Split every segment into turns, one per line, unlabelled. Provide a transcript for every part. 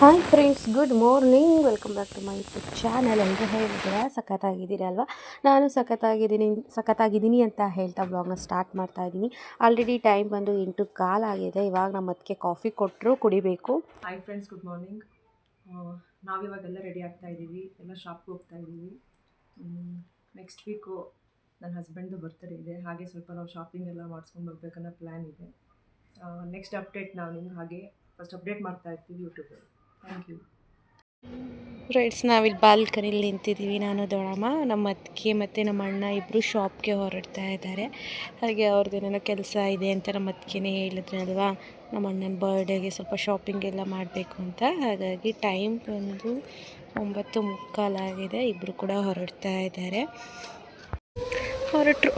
Hi friends, good morning. Welcome back to my YouTube channel. ಎಲ್ಲರೂ ಹೇಗಿದ್ದೀರಾ? ಸಖತ್ತಾಗಿದ್ದೀರಿ ಅಲ್ವಾ? ನಾನು ಸಖತ್ತಾಗಿದ್ದೀನಿ ಅಂತ ಹೇಳ್ತಾ ಬ್ಲಾಗ್ನ ಸ್ಟಾರ್ಟ್ ಮಾಡ್ತಾ ಇದ್ದೀನಿ. ಆಲ್ರೆಡಿ ಟೈಮ್ ಬಂದು 8:15 ಆಗಿದೆ. ಇವಾಗ ನಮ್ಮ ಅದಕ್ಕೆ ಕಾಫಿ ಕೊಟ್ಟರು, ಕುಡಿಬೇಕು.
Hi friends, good morning. ನಾವಿವಾಗೆಲ್ಲ ರೆಡಿ ಆಗ್ತಾ ಇದ್ದೀವಿ, ಎಲ್ಲ ಶಾಪ್ಗೆ ಹೋಗ್ತಾ ಇದ್ದೀವಿ. ನೆಕ್ಸ್ಟ್ ವೀಕು ನನ್ನ ಹಸ್ಬೆಂಡ್ದು ಬರ್ತ್ಡೇ ಇದೆ, ಹಾಗೆ ಸ್ವಲ್ಪ ನಾವು ಶಾಪಿಂಗ್ ಎಲ್ಲ ಮಾಡಿಸ್ಕೊಂಡು ಬರ್ಬೇಕನ್ನೋ ಪ್ಲ್ಯಾನ್ ಇದೆ. ನೆಕ್ಸ್ಟ್ ಅಪ್ಡೇಟ್ ನಾವು ನಿಮ್ಗೆ ಹಾಗೆ ಫಸ್ಟ್ ಅಪ್ಡೇಟ್ ಮಾಡ್ತಾ ಇರ್ತೀವಿ ಯೂಟ್ಯೂಬಲ್ಲಿ. Thank you.
ಫ್ರೆಂಡ್ಸ್, ನಾವಿಲ್ಲಿ ಬಾಲ್ಕನಿಲಿ ನಿಂತಿದ್ದೀವಿ. ನಾನು ದೊಡ್ಡಮ್ಮ, ನಮ್ಮ ಅತ್ತಿಗೆ ಮತ್ತು ನಮ್ಮ ಅಣ್ಣ ಇಬ್ಬರು ಶಾಪ್ಗೆ ಹೊರಡ್ತಾ ಇದ್ದಾರೆ. ಹಾಗೆ ಅವ್ರದ್ದೇನೋ ಕೆಲಸ ಇದೆ ಅಂತ ನಮ್ಮ ಅತ್ತಿಗೆನೇ ಹೇಳಿದ್ರಲ್ವಾ, ನಮ್ಮ ಅಣ್ಣನ ಬರ್ಡೇಗೆ ಸ್ವಲ್ಪ ಶಾಪಿಂಗ್ ಎಲ್ಲ ಮಾಡಬೇಕು ಅಂತ. ಹಾಗಾಗಿ ಟೈಮ್ ಬಂದು 9:45 ಆಗಿದೆ. ಇಬ್ಬರು ಕೂಡ ಹೊರಡ್ತಾ ಇದ್ದಾರೆ. ಹೊರಟರು.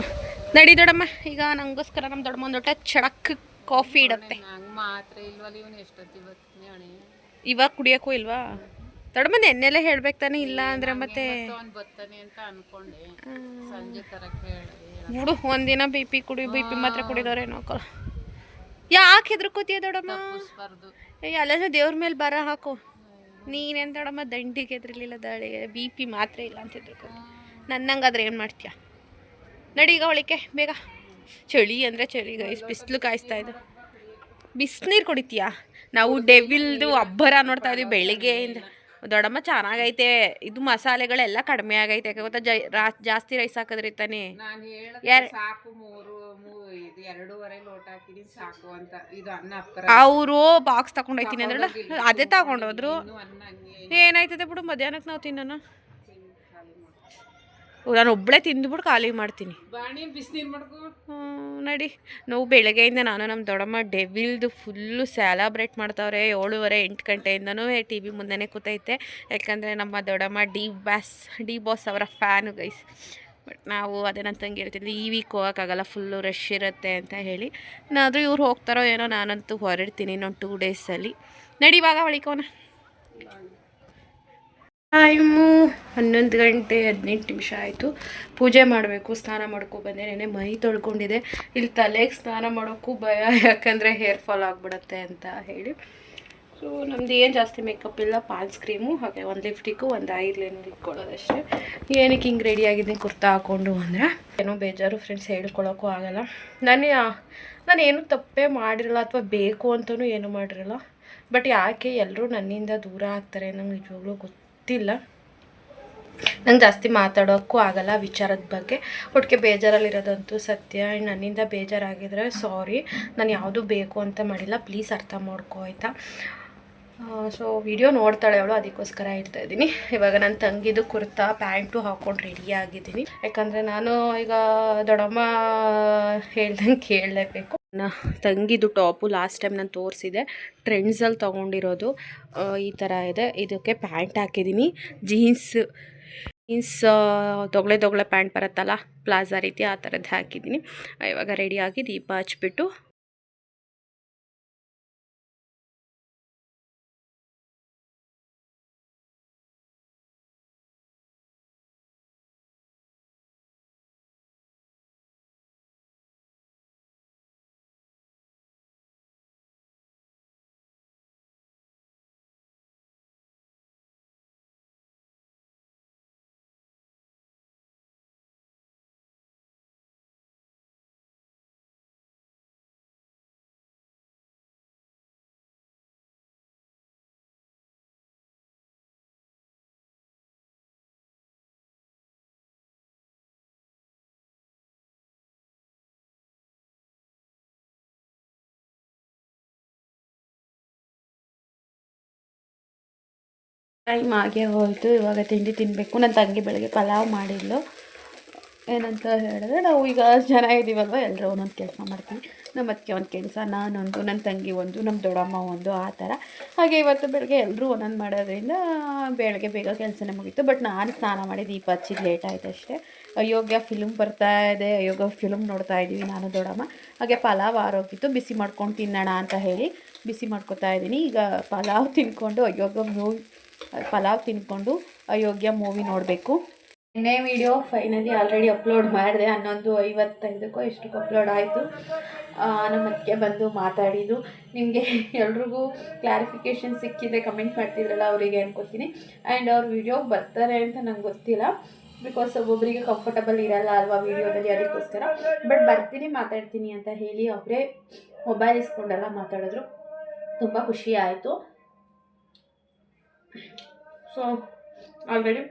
ನಡಿ ದೊಡ್ಡಮ್ಮ, ಈಗ ನನಗೋಸ್ಕರ ನಮ್ಮ ದೊಡ್ಡಮ್ಮ ಒಂದು ದೊಡ್ಡ ಚಡಕ್ ಕಾಫಿ ಇಡುತ್ತೆ. ಇವಾಗ ಕುಡಿಯೋಕ್ಕೂ ಇಲ್ವಾ? ದೊಡ್ಡಮ್ಮ ಎಣ್ಣೆಲೆ ಹೇಳ್ಬೇಕು ತಾನೆ, ಇಲ್ಲ ಅಂದ್ರೆ ಮತ್ತೆ ಬಿಡು. ಒಂದಿನ BP BP ಮಾತ್ರ ಕುಡಿದವ್ರೇನೋ. ಯಾಕೆ ಹೆದರ್ಕೋತೀಯ ದೊಡ್ಡಮ್ಮ? ಎಲ್ಲ ದೇವ್ರ ಮೇಲೆ ಬರ ಹಾಕು. ನೀನೇನು ದೊಡ್ಡಮ್ಮ ದಂಡಿಗೆ ಹೆದರ್ಲಿಲ್ಲ, ದಾಳಿಗೆ BP ಮಾತ್ರ ಇಲ್ಲ ಅಂತ ಹೆದರ್ಕೋ. ನನ್ನಂಗಾದ್ರೆ ಏನು ಮಾಡ್ತೀಯ? ನಡಿ ಈಗ ಒಳಿಕೆ ಬೇಗ. ಚಳಿ ಅಂದರೆ ಚಳಿ ಗೈಸ್, ಬಿಸಿಲು ಕಾಯಿಸ್ತಾ ಇದೆ. ಬಿಸಿನೀರು ಕುಡಿತೀಯಾ? ನಾವು ಡೆವಿಲ್ದು ಅಬ್ಬರ ನೋಡ್ತಾ ಇದೀವಿ ಬೆಳಿಗ್ಗೆಯಿಂದ. ದೊಡ್ಡಮ್ಮ ಚೆನ್ನಾಗೈತೆ, ಇದು ಮಸಾಲೆಗಳೆಲ್ಲ ಕಡಿಮೆ ಆಗೈತೆ. ಯಾಕೆ ಗೊತ್ತಾ? ಜಾಸ್ತಿ ರೈಸ್ ಹಾಕಿದ್ರಿ ತಾನೆ. ಅವರು ಬಾಕ್ಸ್ ತಗೊಂಡೋಯ್ತೀನಿ ಅಂದ್ರೆ ಅದೇ ತಗೊಂಡೋದ್ರು. ಏನಾಯ್ತದೆ ಬಿಡು, ಮಧ್ಯಾಹ್ನಕ್ಕೆ ನಾವು ತಿನ್ನೋಣ. ನಾನು ಒಬ್ಬಳೇ ತಿಂದುಬಿಟ್ಟು ಖಾಲಿ ಮಾಡ್ತೀನಿ. ನಡಿ. ನಾವು ಬೆಳಗ್ಗೆಯಿಂದ ನಾನು ನಮ್ಮ ದೊಡ್ಡಮ್ಮ ಡೆವಿಲ್ದು ಫುಲ್ಲು ಸೆಲೆಬ್ರೇಟ್ ಮಾಡ್ತಾವ್ರೆ. 7:30-8 ಗಂಟೆಯಿಂದನೂ TV ಮುಂದೆನೇ ಕೂತೈತೆ. ಯಾಕಂದರೆ ನಮ್ಮ ದೊಡ್ಡಮ್ಮ ಡಿ ಬಾಸ್ ಅವರ ಫ್ಯಾನು ಗೈಸ್. ಬಟ್ ನಾವು ಅದೇ ನನ್ನ ತಂಗಿ ಹೇಳ್ತಿದ್ವಿ, ಈ ವೀಕ್ ಹೋಗೋಕ್ಕಾಗಲ್ಲ, ಫುಲ್ಲು ರಶ್ ಇರುತ್ತೆ ಅಂತ ಹೇಳಿ. ನಾದರೂ ಇವ್ರು ಹೋಗ್ತಾರೋ ಏನೋ, ನಾನಂತೂ ಹೊರಡ್ತೀನಿ ಇನ್ನೊಂದು 2 ಡೇಸಲ್ಲಿ. ನಡಿ ಇವಾಗ ಹೊಳಿಕೋಣ. ಟೈಮು 11:18 ಆಯಿತು. ಪೂಜೆ ಮಾಡಬೇಕು. ಸ್ನಾನ ಮಾಡ್ಕೊಬಂದೆ. ನೆನೆ ಮೈ ತೊಳ್ಕೊಂಡಿದೆ. ಇಲ್ಲಿ ತಲೆಗೆ ಸ್ನಾನ ಮಾಡೋಕ್ಕೂ ಭಯ, ಯಾಕಂದರೆ ಹೇರ್ ಫಾಲ್ ಆಗಿಬಿಡತ್ತೆ ಅಂತ ಹೇಳಿ. ಸೊ ನಮ್ದು ಏನು ಜಾಸ್ತಿ ಮೇಕಪ್ ಇಲ್ಲ. ಪಾಲ್ಸ್ ಕ್ರೀಮು, ಹಾಗೆ ಒಂದು ಲಿಪ್ಸ್ಟಿಕ್ಕು, ಒಂದು ಐಲೈನರ್ ಇಟ್ಕೊಳ್ಳೋದಷ್ಟೇ. ಏನಕ್ಕೆ ಹಿಂಗೆ ರೆಡಿ ಆಗಿದ್ದೀನಿ ಕುರ್ತಾ ಹಾಕ್ಕೊಂಡು ಅಂದರೆ ಏನೋ ಬೇಜಾರು ಫ್ರೆಂಡ್ಸ್, ಹೇಳ್ಕೊಳಕ್ಕೂ ಆಗಲ್ಲ. ನಾನೇನು ತಪ್ಪೇ ಮಾಡಿರಲ್ಲ, ಅಥವಾ ಬೇಕು ಅಂತಲೂ ಏನೂ ಮಾಡಿರಲ್ಲ. ಬಟ್ ಯಾಕೆ ಎಲ್ಲರೂ ನನ್ನಿಂದ ದೂರ ಆಗ್ತಾರೆ ನಂಗೆ ನಿಜವಾಗ್ಲೂ ಗೊತ್ತಿಲ್ಲ. ನಂಗೆ ಜಾಸ್ತಿ ಮಾತಾಡೋಕ್ಕೂ ಆಗಲ್ಲ ವಿಚಾರದ ಬಗ್ಗೆ. ಒಟ್ಟಿಗೆ ಬೇಜಾರಲ್ಲಿರೋದಂತೂ ಸತ್ಯ. ನನ್ನಿಂದ ಬೇಜಾರಾಗಿದ್ರೆ ಸಾರಿ. ನಾನು ಯಾವುದೂ ಬೇಕು ಅಂತ ಮಾಡಿಲ್ಲ, ಪ್ಲೀಸ್ ಅರ್ಥ ಮಾಡ್ಕೋ ಆಯಿತಾ? ಸೊ ವಿಡಿಯೋ ನೋಡ್ತಾಳೆ ಅವಳು, ಅದಕ್ಕೋಸ್ಕರ ಇಡ್ತಾಯಿದ್ದೀನಿ. ಇವಾಗ ನನ್ನ ತಂಗಿದು ಕುರ್ತಾ ಪ್ಯಾಂಟು ಹಾಕ್ಕೊಂಡು ರೆಡಿಯಾಗಿದ್ದೀನಿ. ಯಾಕಂದರೆ ನಾನು ಈಗ ದೊಡ್ಡಮ್ಮ ಹೇಳ್ದಂಗೆ ಕೇಳಲೇಬೇಕು. ತಂಗಿದು ಟಾಪು ಲಾಸ್ಟ್ ಟೈಮ್ ನಾನು ತೋರಿಸಿದೆ, ಟ್ರೆಂಡ್ಸಲ್ಲಿ ತೊಗೊಂಡಿರೋದು. ಈ ಥರ ಇದೆ. ಇದಕ್ಕೆ ಪ್ಯಾಂಟ್ ಹಾಕಿದ್ದೀನಿ, ಜೀನ್ಸ್ ತೊಗಳೆ ಪ್ಯಾಂಟ್ ಬರುತ್ತಲ್ಲ, ಪ್ಲಾಜಾ ರೀತಿ, ಆ ಥರದ್ದು ಹಾಕಿದ್ದೀನಿ. ಇವಾಗ ರೆಡಿಯಾಗಿ ದೀಪ ಹಚ್ಬಿಟ್ಟು ಟೈಮ್ ಆಗೇ ಹೋಯಿತು. ಇವಾಗ ತಿಂಡಿ ತಿನ್ನಬೇಕು. ನನ್ನ ತಂಗಿ ಬೆಳಗ್ಗೆ ಪಲಾವ್ ಮಾಡಿದ್ಲು. ಏನಂತ ಹೇಳಿದ್ರೆ, ನಾವು ಈಗ ಜನ ಇದ್ದೀವಲ್ವ, ಎಲ್ಲರೂ ಒಂದೊಂದು ಕೆಲಸ ಮಾಡ್ತೀವಿ. ನಮ್ಮ ಅತ್ತಿಗೆ ಒಂದು ಕೆಲಸ, ನಾನೊಂದು, ನನ್ನ ತಂಗಿ ಒಂದು, ನಮ್ಮ ದೊಡ್ಡಮ್ಮ ಒಂದು, ಆ ಥರ. ಹಾಗೆ ಇವತ್ತು ಬೆಳಗ್ಗೆ ಎಲ್ಲರೂ ಒಂದೊಂದು ಮಾಡೋದ್ರಿಂದ ಬೆಳಗ್ಗೆ ಬೇಗ ಕೆಲಸನೇ ಮುಗೀತು. ಬಟ್ ನಾನು ಸ್ನಾನ ಮಾಡಿ ದೀಪ ಹಚ್ಚಿದ್ದು ಲೇಟ್ ಆಯಿತು ಅಷ್ಟೇ. ಅಯೋಗ್ಯ ಫಿಲ್ಮ್ ಬರ್ತಾ ಇದೆ, ಅಯೋಗ್ಯ ಫಿಲ್ಮ್ ನೋಡ್ತಾ ಇದ್ದೀವಿ ನಾನು ದೊಡ್ಡಮ್ಮ. ಹಾಗೆ ಪಲಾವ್ ಆರೋಗಿತ್ತು, ಬಿಸಿ ಮಾಡ್ಕೊಂಡು ತಿನ್ನೋಣ ಅಂತ ಹೇಳಿ ಬಿಸಿ ಮಾಡ್ಕೊತಾ ಇದ್ದೀನಿ. ಈಗ ಪಲಾವ್ ತಿಂದ್ಕೊಂಡು ಪಲಾವ್ ತಿಂದ್ಕೊಂಡು ಅಯೋಗ್ಯ ಮೂವಿ ನೋಡಬೇಕು. ನಿನ್ನೆ ವಿಡಿಯೋ ಫೈನಲಿ ಆಲ್ರೆಡಿ ಅಪ್ಲೋಡ್ ಮಾಡಿದೆ 11:55 ಎಷ್ಟಕ್ಕೆ ಅಪ್ಲೋಡ್ ಆಯಿತು. ನಮ್ಮ ಅತ್ತಿಗೆ ಬಂದು ಮಾತಾಡಿದ್ದು. ನಿಮಗೆ ಎಲ್ರಿಗೂ ಕ್ಲಾರಿಫಿಕೇಷನ್ ಸಿಕ್ಕಿದೆ, ಕಮೆಂಟ್ ಮಾಡ್ತಿದ್ರಲ್ಲ ಅವರಿಗೆ ಅನ್ಕೋತೀನಿ. ಆ್ಯಂಡ್ ಅವ್ರು ವಿಡಿಯೋ ಬರ್ತಾರೆ ಅಂತ ನಂಗೆ ಗೊತ್ತಿಲ್ಲ, ಬಿಕಾಸ್ ಒಬ್ಬೊಬ್ಬರಿಗೆ ಕಂಫರ್ಟಬಲ್ ಇರಲ್ಲ ಅಲ್ವಾ ವಿಡಿಯೋದಲ್ಲಿ, ಅದಕ್ಕೋಸ್ಕರ. ಬಟ್ ಬರ್ತೀನಿ ಮಾತಾಡ್ತೀನಿ ಅಂತ ಹೇಳಿ ಅವರೇ ಮೊಬೈಲ್ ಇಸ್ಕೊಂಡೆಲ್ಲ ಮಾತಾಡಿದ್ರು. ತುಂಬ ಖುಷಿ ಆಯಿತು. ಸೊ ಆಲ್ರೆಡಿ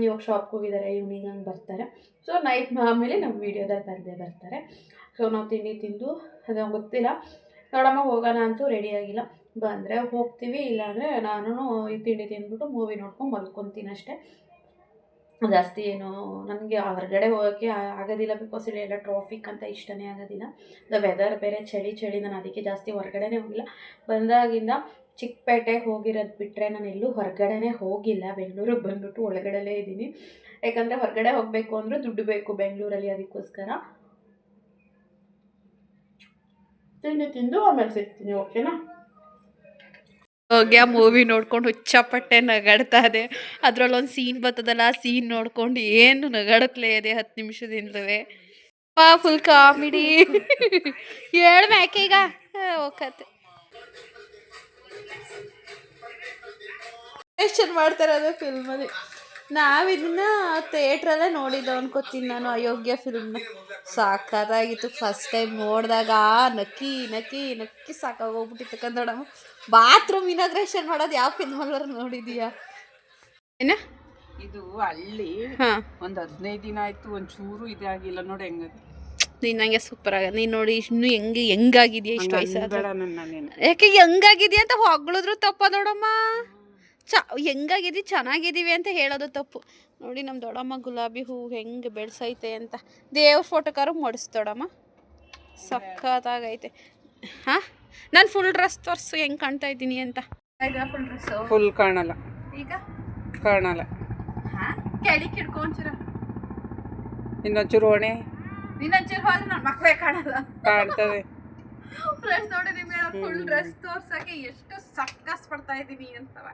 ಇವಾಗ ಶಾಪ್ಗೆ ಹೋಗಿದ್ದಾರೆ, ಈವ್ನಿಂಗ್ ಹಂಗೆ ಬರ್ತಾರೆ. ಸೊ ನೈಟ್ ಆಮೇಲೆ ನಮ್ಮ ವೀಡಿಯೋದಲ್ಲಿ ಬಂದೇ ಬರ್ತಾರೆ. ಸೊ ನಾವು ತಿಂಡಿ ತಿಂದು ಅದು ಗೊತ್ತಿಲ್ಲ. ನೋಡಮ್ಮ ಹೋಗೋಣ ಅಂತೂ ರೆಡಿಯಾಗಿಲ್ಲ. ಬಂದರೆ ಹೋಗ್ತೀವಿ, ಇಲ್ಲಾಂದರೆ ನಾನು ಈ ತಿಂಡಿ ತಿಂದ್ಬಿಟ್ಟು ಮೂವಿ ನೋಡ್ಕೊಂಡು ಮಲ್ಕೊತೀನಿ ಅಷ್ಟೇ. ಜಾಸ್ತಿ ಏನು ನನಗೆ ಹೊರಗಡೆ ಹೋಗೋಕ್ಕೆ ಆಗೋದಿಲ್ಲ, ಬಿಕಾಸ್ ಇಲ್ಲೆಲ್ಲ ಟ್ರಾಫಿಕ್ ಅಂತ ಇಷ್ಟನೇ ಆಗೋದಿಲ್ಲ. ವೆದರ್ ಬೇರೆ ಚಳಿ, ನಾನು ಅದಕ್ಕೆ ಜಾಸ್ತಿ ಹೊರಗಡೆನೇ ಹೋಗಿಲ್ಲ. ಬಂದಾಗಿಂದ ಚಿಕ್ಕಪೇಟೆಗೆ ಹೋಗಿರೋದು ಬಿಟ್ಟರೆ ನಾನು ಎಲ್ಲೂ ಹೊರಗಡೆನೇ ಹೋಗಿಲ್ಲ. ಬೆಂಗಳೂರಿಗೆ ಬಂದುಬಿಟ್ಟು ಒಳಗಡೆಲೇ ಇದ್ದೀನಿ. ಯಾಕಂದರೆ ಹೊರಗಡೆ ಹೋಗಬೇಕು ಅಂದರೆ ದುಡ್ಡು ಬೇಕು ಬೆಂಗಳೂರಲ್ಲಿ, ಅದಕ್ಕೋಸ್ಕರ. ತಿಂದು ಆಮೇಲೆ ಸಿಗ್ತೀನಿ, ಓಕೆನಾ? ಹೋಗಿ ಆ ಮೂವಿ ನೋಡ್ಕೊಂಡು ಹುಚ್ಚಪಟ್ಟೆ ನಗಾಡ್ತಾ ಇದೆ. ಅದ್ರಲ್ಲೊಂದು ಸೀನ್ ಬರ್ತದಲ್ಲ, ಆ ಸೀನ್ ನೋಡ್ಕೊಂಡು ಏನು ನಗಾಡತ್ಲೇ ಇದೆ 10 ನಿಮಿಷದಿಂದಲೇ. Full comedy. ಹೇಳ್ಬೇಕೆ ಈಗ ಹೋಗತ್ತೆ ಮಾಡ್ತಾರೆ ಅದೇ ಫಿಲ್ಮಲ್ಲಿ. ನಾವಿದನ್ನ ಥಿಯೇಟ್ರಲ್ಲೇ ನೋಡಿದ್ದು ಅನ್ಕೋತೀನಿ ನಾನು, ಅಯೋಗ್ಯ ಫಿಲ್ಮ್ನ. ಸಾಕಾಗಿತ್ತು ಫಸ್ಟ್ ಟೈಮ್ ನೋಡಿದಾಗ. ನಕ್ಕಿ ಸಾಕಾಗೋಗ್ಬಿಟ್ಟಿತ್ತು ಕನ್ನಡಮ್ಮ. ಬಾತ್ರೂಮ್ ಇನಾಗ್ರೇಷನ್ ಮಾಡೋದು ಯಾವ ಫಿಲ್ಮಲ್ಲರೂ ನೋಡಿದೀಯಾ? ಏನ
ಇದು ಹಳ್ಳಿ ಒಂದು 15 ದಿನ ಆಯ್ತು, ಒಂಚೂರು ಇದಾಗಿಲ್ಲ ನೋಡಿ. ಹೆಂಗದು
ನೀನು ನಂಗೆ ಸೂಪರ್ ಆಗ. ನೀನು ನೋಡಿ ಇನ್ನು ಹೆಂಗಾಗಿದೆಯಾ ಇಷ್ಟು ವಯಸ್ಸಾದ. ಯಾಕೆ ಹೆಂಗಾಗಿದೆಯಾ ಅಂತ ಹೊಗಳಿದ್ರು ತಪ್ಪ ದೊಡ್ಡಮ್ಮ. ಹೆಂಗಾಗಿದ್ದೀವಿ ಚೆನ್ನಾಗಿದ್ದೀವಿ ಅಂತ ಹೇಳೋದು ತಪ್ಪು. ನೋಡಿ ನಮ್ಮ ದೊಡ್ಡಮ್ಮ ಗುಲಾಬಿ ಹೂವು ಹೆಂಗೆ ಬೆಳೆಸೈತೆ ಅಂತ. ದೇವ್ರ ಫೋಟೋಕಾರು ಮಾಡಿಸ್ದೊಡಮ್ಮ, ಸಖತ್ತಾಗೈತೆ. ಹಾಂ, ನಾನು ಫುಲ್ ಡ್ರೆಸ್ ತೋರಿಸು ಹೆಂಗೆ ಕಾಣ್ತಾ ಇದ್ದೀನಿ ಅಂತ. ಫುಲ್ ಡ್ರೆಸ್ಸು
ಫುಲ್ ಕಾಣಲ್ಲ,
ಈಗ
ಕಾಣಲ್ಲ.
ಹಾಂ, ಕೆಳಗೆ ಹಿಡ್ಕೊಂಚೂರ
ಇನ್ನೊಂಚೂರು ಒಣೆ,
ಇನ್ನೊಂಚೂರು ಹೋದ್ರೆ ನನ್ನ ಮಕ್ಕಳೇ ಕಾಣಲ್ಲ,
ಕಾಣ್ತದೆ.
ಫ್ರೆಂಡ್ಸ್ ನೋಡಿ, ನಿಮಗೆ ಫುಲ್ ಡ್ರೆಸ್ ತೋರ್ಸೋಕ್ಕೆ ಎಷ್ಟು ಸಕ್ಕಸ್ ಪಡ್ತಾ ಇದ್ದೀನಿ ಅಂತವ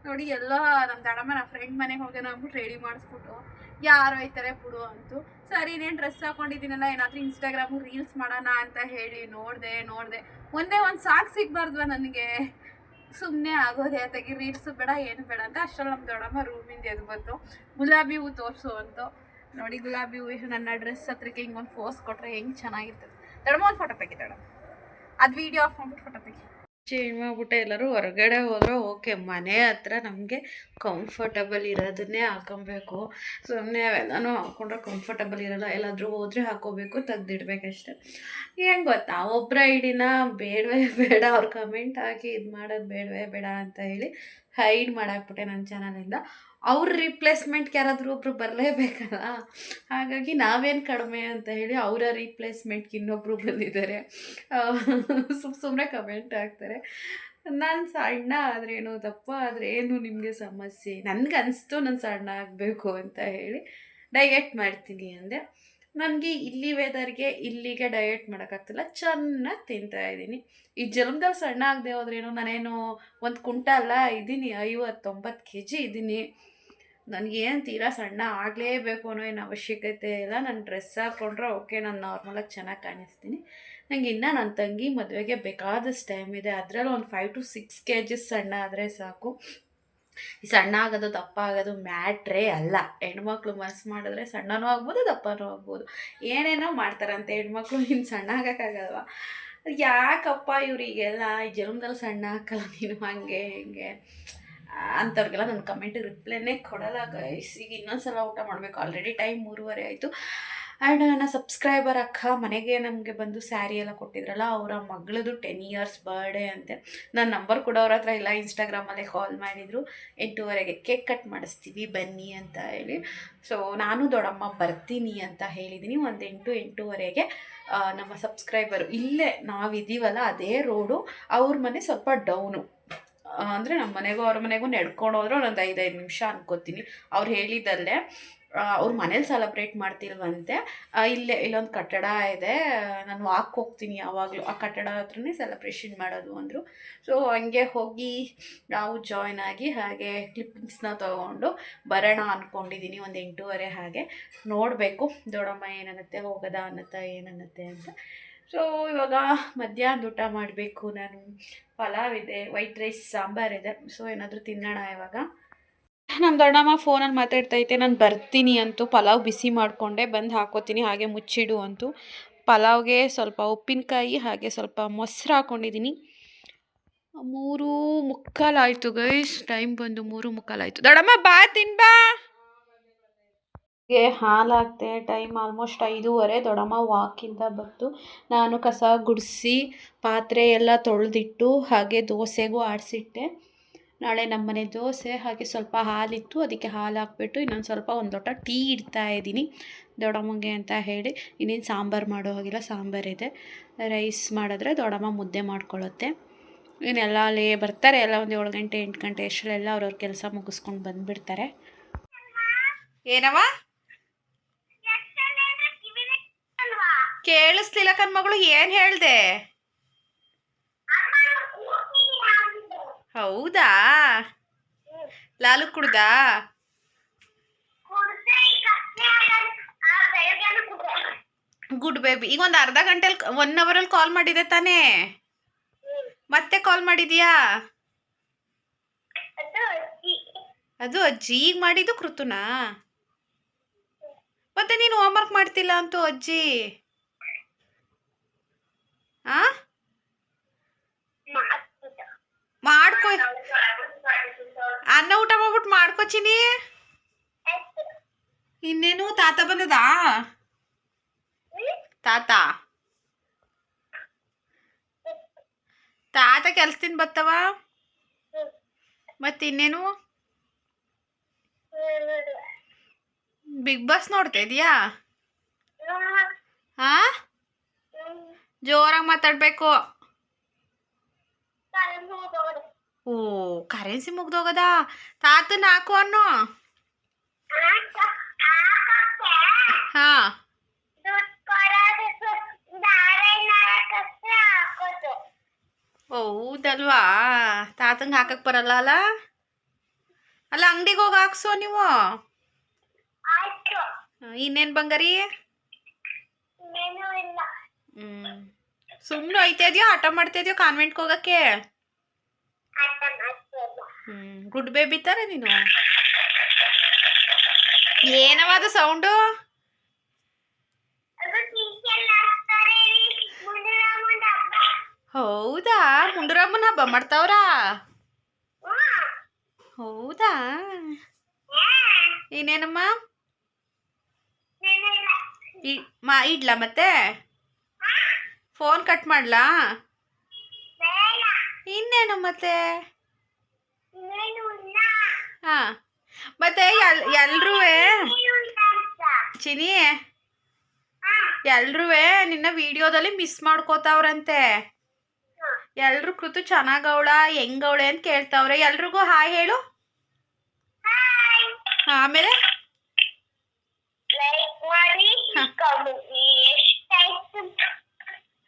ನೋಡಿ. ಎಲ್ಲ ನಮ್ಮ ದಡಮ್ಮ ನಮ್ಮ ಫ್ರೆಂಡ್ ಮನೆಗೆ ಹೋಗೋಣ ಅಂದ್ಬಿಟ್ಟು ರೆಡಿ ಮಾಡಿಸ್ಬಿಟ್ಟು ಯಾರು ಹೋಯ್ತಾರೆ ಬಿಡು ಅಂತು. ಸರಿ ಇನ್ನೇನು ಡ್ರೆಸ್ ಹಾಕೊಂಡಿದ್ದೀನಲ್ಲ, ಏನಾದರೂ ಇನ್ಸ್ಟಾಗ್ರಾಮು ರೀಲ್ಸ್ ಮಾಡೋಣ ಅಂತ ಹೇಳಿ ನೋಡಿದೆ. ಒಂದೇ ಒಂದು ಸಾಕು ಸಿಗಬಾರ್ದ್ವ ನನಗೆ, ಸುಮ್ಮನೆ ಆಗೋದೆ ತೆಗಿ, ರೀಲ್ಸು ಬೇಡ ಏನು ಬೇಡ ಅಂತ. ಅಷ್ಟರಲ್ಲಿ ನಮ್ಮ ದೊಡ್ಡಮ್ಮ ರೂಮಿಂದ ಎದ್ದು ಬಂತು, ಗುಲಾಬಿ ಹೂವು ತೋರಿಸು ಅಂತು. ನೋಡಿ ಗುಲಾಬಿ ಹೂವು ನನ್ನ ಡ್ರೆಸ್ ಹತ್ರಕ್ಕೆ ಹಿಂಗೊಂದು ಫೋಸ್ ಕೊಟ್ಟರೆ ಹೆಂಗೆ ಚೆನ್ನಾಗಿರ್ತದೆ. ದೊಡ್ಡಮ್ಮ ಒಂದು ಫೋಟೋ ತೆಗಿ ದೊಡ್ಡಮ್ಮ, ಅದು ವೀಡಿಯೋ ಆಫ್ ಮಾಡ್ಬಿಟ್ಟು ಫೋಟೋ ತೆಗಿ. ಚೇಂಜ್ ಮಾಡ್ಬಿಟ್ಟೆ. ಎಲ್ಲರೂ ಹೊರಗಡೆ ಹೋದ್ರೆ ಓಕೆ, ಮನೆ ಹತ್ರ ನಮಗೆ ಕಂಫರ್ಟಬಲ್ ಇರೋದನ್ನೇ ಹಾಕೊಬೇಕು. ಸುಮ್ಮನೆ ಅವೆಲ್ಲನೂ ಹಾಕ್ಕೊಂಡ್ರೆ ಕಂಫರ್ಟಬಲ್ ಇರೋಲ್ಲ. ಎಲ್ಲಾದರೂ ಹೋದರೆ ಹಾಕೋಬೇಕು, ತೆಗ್ದಿಡ್ಬೇಕಷ್ಟೆ. ಏನು ಗೊತ್ತಾ, ಒಬ್ಬರ ಐಡಿನ ಬೇಡವೇ ಬೇಡ, ಅವ್ರು ಕಮೆಂಟ್ ಹಾಕಿ ಇದು ಮಾಡೋದು ಬೇಡವೇ ಬೇಡ ಅಂತ ಹೇಳಿ ಹೈಡ್ ಮಾಡಾಕ್ಬಿಟ್ಟೆ ನನ್ನ ಚಾನಲಿಂದ. ಅವ್ರ ರಿಪ್ಲೇಸ್ಮೆಂಟ್ಗೆ ಯಾರಾದರೂ ಒಬ್ಬರು ಬರಲೇಬೇಕಲ್ಲ, ಹಾಗಾಗಿ ನಾವೇನು ಕಡಿಮೆ ಅಂತ ಹೇಳಿ ಅವರ ರೀಪ್ಲೇಸ್ಮೆಂಟ್ಗೆ ಇನ್ನೊಬ್ಬರು ಬಂದಿದ್ದಾರೆ. ಸುಮ್ಮನೆ ಕಮೆಂಟ್ ಹಾಕ್ತಾರೆ. ನಾನು ಸಣ್ಣ ಆದ್ರೇನು, ದಪ್ಪ ಆದ್ರೇನು ನಿಮಗೆ ಸಮಸ್ಯೆ? ನನಗೆ ಅನಿಸ್ತು ನಾನು ಸಣ್ಣ ಆಗಬೇಕು ಅಂತ ಹೇಳಿ ಡಯೆಟ್ ಮಾಡ್ತೀನಿ ಅಂದೆ. ನನಗೆ ಇಲ್ಲಿ ವೆದರ್ಗೆ ಇಲ್ಲಿಗೆ ಡಯೆಟ್ ಮಾಡೋಕ್ಕಾಗ್ತಿಲ್ಲ, ಚೆನ್ನಾಗಿ ತಿಂತಾಯಿದ್ದೀನಿ. ಈ ಜನ್ಮದಲ್ಲಿ ಸಣ್ಣ ಆಗದೆ ಹೋದ್ರೇನು, ನಾನೇನು 1 ಕ್ವಿಂಟಲ್ ಇದ್ದೀನಿ, 59 kg ಇದ್ದೀನಿ. ನನಗೇನು ತೀರಾ ಸಣ್ಣ ಆಗಲೇಬೇಕು ಅನ್ನೋ ಏನು ಅವಶ್ಯಕತೆ ಇಲ್ಲ. ನಾನು ಡ್ರೆಸ್ ಹಾಕ್ಕೊಂಡ್ರೆ ಓಕೆ, ನಾನು ನಾರ್ಮಲಾಗಿ ಚೆನ್ನಾಗಿ ಕಾಣಿಸ್ತೀನಿ. ನನಗೆ ಇನ್ನೂ ನನ್ನ ತಂಗಿ ಮದುವೆಗೆ ಬೇಕಾದಷ್ಟು ಟೈಮ್ ಇದೆ. ಅದರಲ್ಲಿ ಒಂದು 5 to 6 kg ಸಣ್ಣ ಆದರೆ ಸಾಕು. ಈ ಸಣ್ಣ ಆಗೋದು ದಪ್ಪ ಆಗೋದು ಮ್ಯಾಟ್ರೇ ಅಲ್ಲ. ಹೆಣ್ಮಕ್ಳು ಮನಸ್ಸು ಮಾಡಿದ್ರೆ ಸಣ್ಣನೂ ಆಗ್ಬೋದು, ದಪ್ಪನೂ ಆಗ್ಬೋದು. ಏನೇನೋ ಮಾಡ್ತಾರಂತೆ ಹೆಣ್ಮಕ್ಳು, ಇನ್ನು ಸಣ್ಣ ಆಗೋಕ್ಕಾಗಲ್ವ? ಯಾಕಪ್ಪ ಇವರಿಗೆಲ್ಲ ಈ ಜನ್ಮದಲ್ಲಿ ಸಣ್ಣ ಹಾಕಲ್ಲ ನೀನು, ಹಂಗೆ ಹಿಂಗೆ ಅಂಥವ್ರಿಗೆಲ್ಲ ನನ್ನ ಕಮೆಂಟ್ ರಿಪ್ಲೈನೇ ಕೊಡಲ್ಲ ಗೈಸ್. ಈಗ ಇನ್ನೊಂದ್ಸಲ ಊಟ ಮಾಡಬೇಕು, ಆಲ್ರೆಡಿ ಟೈಮ್ 3:30 ಆಯಿತು. ಆ್ಯಂಡ್ ನನ್ನ ಸಬ್ಸ್ಕ್ರೈಬರ್ ಅಕ್ಕ ಮನೆಗೆ ನಮಗೆ ಬಂದು ಸ್ಯಾರಿ ಎಲ್ಲ ಕೊಟ್ಟಿದ್ರಲ್ಲ, ಅವರ ಮಗಳದು 10 years ಬರ್ಡೇ ಅಂತೆ. ನನ್ನ ನಂಬರ್ ಕೂಡ ಅವ್ರ ಹತ್ರ ಇಲ್ಲ. ಇನ್ಸ್ಟಾಗ್ರಾಮಲ್ಲೇ ಕಾಲ್ ಮಾಡಿದರು, 8:30ಗೆ ಕೇಕ್ ಕಟ್ ಮಾಡಿಸ್ತೀವಿ ಬನ್ನಿ ಅಂತ ಹೇಳಿ. ಸೊ ನಾನು ದೊಡ್ಡಮ್ಮ ಬರ್ತೀನಿ ಅಂತ ಹೇಳಿದ್ದೀನಿ. ಒಂದು 8-8:30ಗೆ ನಮ್ಮ ಸಬ್ಸ್ಕ್ರೈಬರು ಇಲ್ಲೇ ನಾವಿದ್ದೀವಲ್ಲ ಅದೇ ರೋಡು, ಅವ್ರ ಮನೆ ಸ್ವಲ್ಪ ಡೌನು. ಅಂದರೆ ನಮ್ಮ ಮನೆಗೂ ಅವ್ರ ಮನೆಗೂ ನಡ್ಕೊಂಡು ಹೋದ್ರೆ ಒಂದು 5 ನಿಮಿಷ ಅನ್ಕೋತೀನಿ. ಅವ್ರು ಹೇಳಿದ್ದಲ್ಲೇ ಅವ್ರ ಮನೇಲಿ ಸೆಲೆಬ್ರೇಟ್ ಮಾಡ್ತಿಲ್ವಂತೆ. ಇಲ್ಲೊಂದು ಕಟ್ಟಡ ಇದೆ, ನಾನು ವಾಕ್ ಹೋಗ್ತೀನಿ ಯಾವಾಗಲೂ, ಆ ಕಟ್ಟಡ ಹತ್ರನೇ ಸೆಲೆಬ್ರೇಷನ್ ಮಾಡೋದು ಅಂದರು. ಸೊ ಹಂಗೆ ಹೋಗಿ ನಾವು ಜಾಯ್ನ್ ಆಗಿ ಹಾಗೆ ಕ್ಲಿಪ್ಪಿಂಗ್ಸ್ನ ತೊಗೊಂಡು ಬರೋಣ ಅಂದ್ಕೊಂಡಿದ್ದೀನಿ. ಒಂದು 8:30 ಹಾಗೆ. ನೋಡಬೇಕು ದೊಡ್ಡಮ್ಮ ಏನನ್ನತ್ತೆ, ಹೋಗೋದಾ ಅನ್ನತ್ತಾ ಏನನ್ನತ್ತೆ ಅಂತ. ಸೊ ಇವಾಗ ಮಧ್ಯಾಹ್ನದ ಊಟ ಮಾಡಬೇಕು ನಾನು. ಪಲಾವ್ ಇದೆ, ವೈಟ್ ರೈಸ್, ಸಾಂಬಾರಿದೆ. ಸೊ ಏನಾದರೂ ತಿನ್ನೋಣ ಇವಾಗ. ನಮ್ಮ ದೊಡ್ಡಮ್ಮ ಫೋನಲ್ಲಿ ಮಾತಾಡ್ತೈತೆ, ನಾನು ಬರ್ತೀನಿ ಅಂತೂ. ಪಲಾವ್ ಬಿಸಿ ಮಾಡಿಕೊಂಡೆ, ಬಂದು ಹಾಕೋತೀನಿ, ಹಾಗೆ ಮುಚ್ಚಿಡು ಅಂತೂ. ಪಲಾವ್ಗೆ ಸ್ವಲ್ಪ ಉಪ್ಪಿನಕಾಯಿ ಹಾಗೆ ಸ್ವಲ್ಪ ಮೊಸರು ಹಾಕ್ಕೊಂಡಿದ್ದೀನಿ. 3:45 ಆಯಿತು ಗೈಸ್, ಟೈಮ್ ಬಂದು 3:45 ಆಯಿತು. ದೊಡ್ಡಮ್ಮ ಬಾ ತಿನ್ಬಾ. ಹಾಲು ಹಾಕ್ತೆ, ಟೈಮ್ ಆಲ್ಮೋಸ್ಟ್ 5:30. ದೊಡ್ಡಮ್ಮ ವಾಕಿಂದ ಬಂತು. ನಾನು ಕಸ ಗುಡಿಸಿ ಪಾತ್ರೆ ಎಲ್ಲ ತೊಳೆದಿಟ್ಟು ಹಾಗೆ ದೋಸೆಗೂ ಆಡಿಸಿಟ್ಟೆ. ನಾಳೆ ನಮ್ಮನೆ ದೋಸೆ, ಹಾಗೆ ಸ್ವಲ್ಪ ಹಾಲಿತ್ತು, ಅದಕ್ಕೆ ಹಾಲು ಹಾಕ್ಬಿಟ್ಟು ಇನ್ನೊಂದು ಸ್ವಲ್ಪ ಒಂದು ಲೋಟ ಟೀ ಇಡ್ತಾಯಿದ್ದೀನಿ ದೊಡ್ಡಮ್ಮಗೆ ಅಂತ ಹೇಳಿ. ಇನ್ನೇನು ಸಾಂಬಾರು ಮಾಡೋ ಹಾಗಿಲ್ಲ, ಸಾಂಬಾರಿದೆ. ರೈಸ್ ಮಾಡಿದ್ರೆ ದೊಡ್ಡಮ್ಮ ಮುದ್ದೆ ಮಾಡ್ಕೊಳ್ಳುತ್ತೆ. ಇನ್ನೆಲ್ಲ ಅಲ್ಲಿ ಬರ್ತಾರೆ ಎಲ್ಲ ಒಂದು 7 ಗಂಟೆ 8 ಗಂಟೆ ಅಷ್ಟರಲ್ಲೆಲ್ಲ ಅವ್ರವ್ರ ಕೆಲಸ ಮುಗಿಸ್ಕೊಂಡು ಬಂದುಬಿಡ್ತಾರೆ. ಏನವ ಕೇಳಿಸ್ಲಿಲ್ಲ ಕಣ್ಮಗಳು, ಏನು ಹೇಳ್ದೆ? ಹೌದಾ, ಲಾಲು ಕುಡ್ದಾ? Good baby. ಈಗ ಒಂದು ಅರ್ಧ ಗಂಟೆಲಿ 1 ಅವರಲ್ಲಿ ಕಾಲ್ ಮಾಡಿದೆ ತಾನೇ? ಮತ್ತೆ ಕಾಲ್ ಮಾಡಿದ್ಯಾ? ಅದು ಅಜ್ಜಿ ಈಗ ಮಾಡಿದ್ದು ಕೃತುನಾ? ಮತ್ತೆ ನೀನು ಹೋಮ್ವರ್ಕ್ ಮಾಡ್ತಿಲ್ಲ ಅಂತೂ ಅಜ್ಜಿ. ಆ ಮಾಡ್ಕೊ, ಅನ್ನ ಊಟ ಮಾಡ್ಬಿಟ್ಟು ಮಾಡ್ಕೊಚಿನಿ. ಇನ್ನೇನು ತಾತ ಬಂದದಾ? ತಾತ ಕೆಲ್ಸದಿಂದ ಬತ್ತವ. ಮತ್ತಿನ್ನೇನು, ಬಿಗ್ ಬಾಸ್ ನೋಡ್ತಾ ಇದೀಯಾ? ಹಾ, ಜೋರಾಗಿ ಮಾತಾಡ್ಬೇಕು. ಓ, ಕರೆನ್ಸಿ ಮುಗ್ದೋಗದ? ತಾತನ ಹಾಕು ಅನ್ನು. ಹಾ, ಹೌದಲ್ವಾ? ತಾತಂಗೆ ಹಾಕಕ್ ಬರಲ್ಲ ಅಲ್ಲ? ಅಲ್ಲ, ಅಂಗಡಿಗೆ ಹೋಗಿ ಹಾಕ್ಸೋ ನೀವು. ಇನ್ನೇನು ಬಂಗಾರಿ? ಸುಮ್ಮನೆ ಹೋಯ್ತಾ ಇದೆಯೋ, ಆಟ ಮಾಡ್ತಾ ಇದೆಯೋ ಕಾನ್ವೆಂಟ್ಗೆ ಹೋಗಕ್ಕೆ? ಗುಡ್ ಬೇಬಿ ತರ ನೀನು. ಏನವಾದ ಸೌಂಡು? ಹೌದಾ, ಮುಂಡುರಮ್ಮನ ಹಬ್ಬ ಮಾಡ್ತಾವ್ರಾ? ಹೌದಾ, ಇನ್ನೇನಮ್ಮ? ಇಡ್ಲಾ ಮತ್ತೆ? ಫೋನ್ ಕಟ್ ಮಾಡ್ಲಾ? ಇನ್ನೇನು ಮತ್ತೆ? ಹಾ, ಮತ್ತೆ ಎಲ್ರೂ ಚಿನಿ, ಎಲ್ರೂ ನಿನ್ನ ವಿಡಿಯೋದಲ್ಲಿ ಮಿಸ್ ಮಾಡ್ಕೋತಾವ್ರಂತೆ. ಎಲ್ರು ಕೃತು ಚೆನ್ನಾಗವಳ, ಹೆಂಗವಳೆ ಅಂತ ಕೇಳ್ತಾವ್ರೆ. ಎಲ್ರಿಗೂ ಹಾಯ್ ಹೇಳು. ಆಮೇಲೆ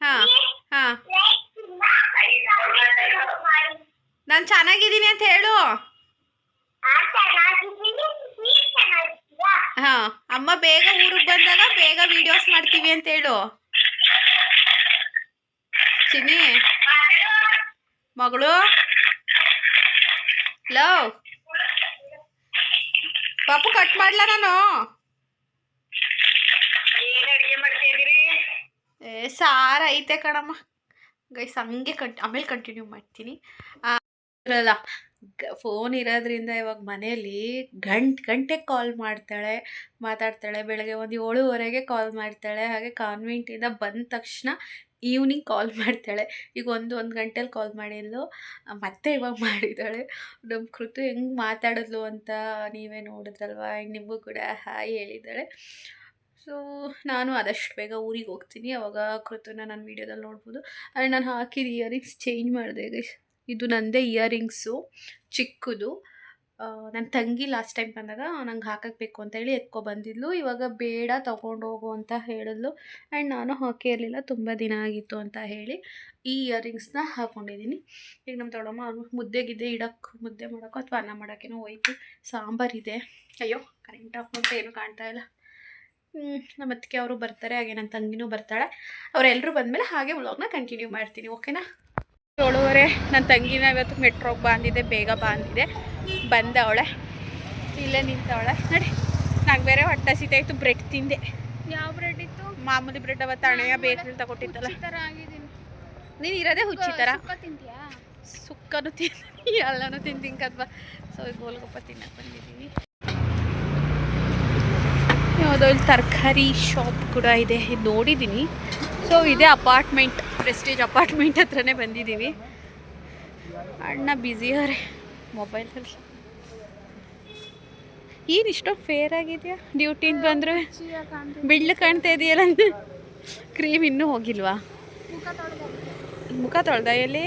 ಹಾ ಹಾ, ನಾನು ಚೆನ್ನಾಗಿದ್ದೀನಿ ಅಂತ ಹೇಳು. ಹಾ, ಅಮ್ಮ ಬೇಗ ಊರಿಗೆ ಬಂದಾಗ ಬೇಗ ವಿಡಿಯೋಸ್ ಮಾಡ್ತೀವಿ ಅಂತ ಹೇಳು ಚಿನ್ನಿ. ಮಗಳು ಲವ್ ಪಾಪು ಕಟ್ ಮಾಡ್ಲಾ ನಾನು? ಸಾರ ಐತೆ ಕಣಮ್ಮ ಗೈಸ್, ಹಂಗೆ ಆಮೇಲೆ ಕಂಟಿನ್ಯೂ ಮಾಡ್ತೀನಿ. ಇರಲ್ಲ, ಫೋನ್ ಇರೋದ್ರಿಂದ ಇವಾಗ ಮನೇಲಿ ಗಂಟೆಗೆ ಕಾಲ್ ಮಾತಾಡ್ತಾಳೆ. ಬೆಳಗ್ಗೆ ಒಂದು 7:30ಗೆ ಕಾಲ್ ಮಾಡ್ತಾಳೆ. ಹಾಗೆ ಕಾನ್ವೆಂಟಿಂದ ಬಂದ ತಕ್ಷಣ ಈವ್ನಿಂಗ್ ಕಾಲ್ ಮಾಡ್ತಾಳೆ. ಈಗ ಒಂದು ಗಂಟೆಲಿ ಕಾಲ್ ಮಾಡಿದ್ಲು, ಮತ್ತೆ ಇವಾಗ ಮಾಡಿದ್ದಾಳೆ. ನಮ್ಮ ಕೃತು ಹೆಂಗೆ ಮಾತಾಡಿದ್ಲು ಅಂತ ನೀವೇ ನೋಡಿದ್ರಲ್ವ. ನಿಮಗೂ ಕೂಡ ಹಾಯ್ ಹೇಳಿದ್ದಾಳೆ. ಸೊ ನಾನು ಆದಷ್ಟು ಬೇಗ ಊರಿಗೆ ಹೋಗ್ತೀನಿ. ಅವಾಗ ಕೃತುನ ನಾನು ವೀಡಿಯೋದಲ್ಲಿ ನೋಡ್ಬೋದು. ಆದರೆ ನಾನು ಹಾಕಿದ ಇಯರಿಂಗ್ಸ್ ಚೇಂಜ್ ಮಾಡಿದೆ ಗೈಸ್. ಇದು ನನ್ನದೇ ಇಯರಿಂಗ್ಸು ಚಿಕ್ಕದು. ನನ್ನ ತಂಗಿ ಲಾಸ್ಟ್ ಟೈಮ್ ಬಂದಾಗ ನಂಗೆ ಹಾಕಬೇಕು ಅಂತ ಹೇಳಿ ಬಂದಿದ್ಲು. ಇವಾಗ ಬೇಡ ತೊಗೊಂಡೋಗು ಅಂತ ಹೇಳಿದ್ಲು. ಆ್ಯಂಡ್ ನಾನು ಹಾಕೇ ಇರಲಿಲ್ಲ, ತುಂಬ ದಿನ ಆಗಿತ್ತು ಅಂತ ಹೇಳಿ ಈ ಇಯರಿಂಗ್ಸ್ನ ಹಾಕ್ಕೊಂಡಿದ್ದೀನಿ. ಈಗ ನಮ್ಮ ದೊಡ್ಡಮ್ಮ ಅವ್ರು ಮುದ್ದೆ ಮಾಡೋಕ್ಕೋ ಅಥವಾ ಅನ್ನ ಮಾಡೋಕ್ಕೇನೋ ಹೋಯ್ತು. ಸಾಂಬಾರಿದೆ. ಅಯ್ಯೋ ಕರೆಂಟ್ ಆಫ್ ಅಂತ ಏನೂ ಕಾಣ್ತಾ ಇಲ್ಲ. ನಮ್ಮ ಅತ್ತಿಗೆ ಅವರು ಬರ್ತಾರೆ, ಹಾಗೆ ನನ್ನ ತಂಗಿನೂ ಬರ್ತಾಳೆ. ಅವರೆಲ್ಲರೂ ಬಂದಮೇಲೆ ಹಾಗೆ ವ್ಲಾಗ್ನ ಕಂಟಿನ್ಯೂ ಮಾಡ್ತೀನಿ, ಓಕೆನಾ? 7:30 ನನ್ನ ತಂಗಿನ ಇವತ್ತು ಮೆಟ್ರೋಗೆ ಬಂದಿದೆ, ಬೇಗ ಬಂದಿದೆ. ಬಂದವಳೆ ಇಲ್ಲೇ ನಿಂತವಳೆ ನೋಡಿ. ನಂಗೆ ಬೇರೆ ಹೊಟ್ಟೆ ಹಸಿತಾಯಿತು, ಬ್ರೆಡ್ ತಿಂದೆ.
ಯಾವ ಬ್ರೆಡ್ ಇತ್ತು?
ಮಾಮೂಲಿ ಬ್ರೆಡ್ ಅವತ್ತು ಹಣೆಯ ಬೇಕರಿ ತಗೊಟ್ಟಿತ್ತಲ್ಲ. ನೀನು ಇರೋದೇ ಹುಚ್ಚಿ ಥರ. ಸುಕ್ಕನೂ ತಿಂತೀನಿ, ಎಲ್ಲನೂ ತಿಂತೀನಿ ಕದ್ವಾ. ಸೊ ಗೋಲ್ಗಪ್ಪ ತಿನ್ನಕ್ಕೆ ಬಂದಿದ್ದೀವಿ. ಯಾವುದೋ ಇಲ್ಲಿ ತರಕಾರಿ ಶಾಪ್ ಕೂಡ ಇದೆ, ಇದು ನೋಡಿದ್ದೀನಿ. ಸೊ ಇದೇ ಅಪಾರ್ಟ್ಮೆಂಟ್, ಪ್ರೆಸ್ಟೀಜ್ ಅಪಾರ್ಟ್ಮೆಂಟ್ ಹತ್ರನೇ ಬಂದಿದ್ದೀವಿ. ಅಣ್ಣ ಬ್ಯುಸಿಯವರೇ ಮೊಬೈಲಲ್ಲಿ. ಏನು ಇಷ್ಟೊಂದು ಫೇರ್ ಆಗಿದೆಯಾ? ಡ್ಯೂಟಿಯಿಂದ ಬಂದರೆ ಬಿಳ್ಳು ಕಾಣ್ತಾ ಇದೆಯಲ್ಲ. ಕ್ರೀಮ್ ಇನ್ನೂ ಹೋಗಿಲ್ವಾ? ಮುಖ ತೊಳ್ದ? ಎಲ್ಲಿ?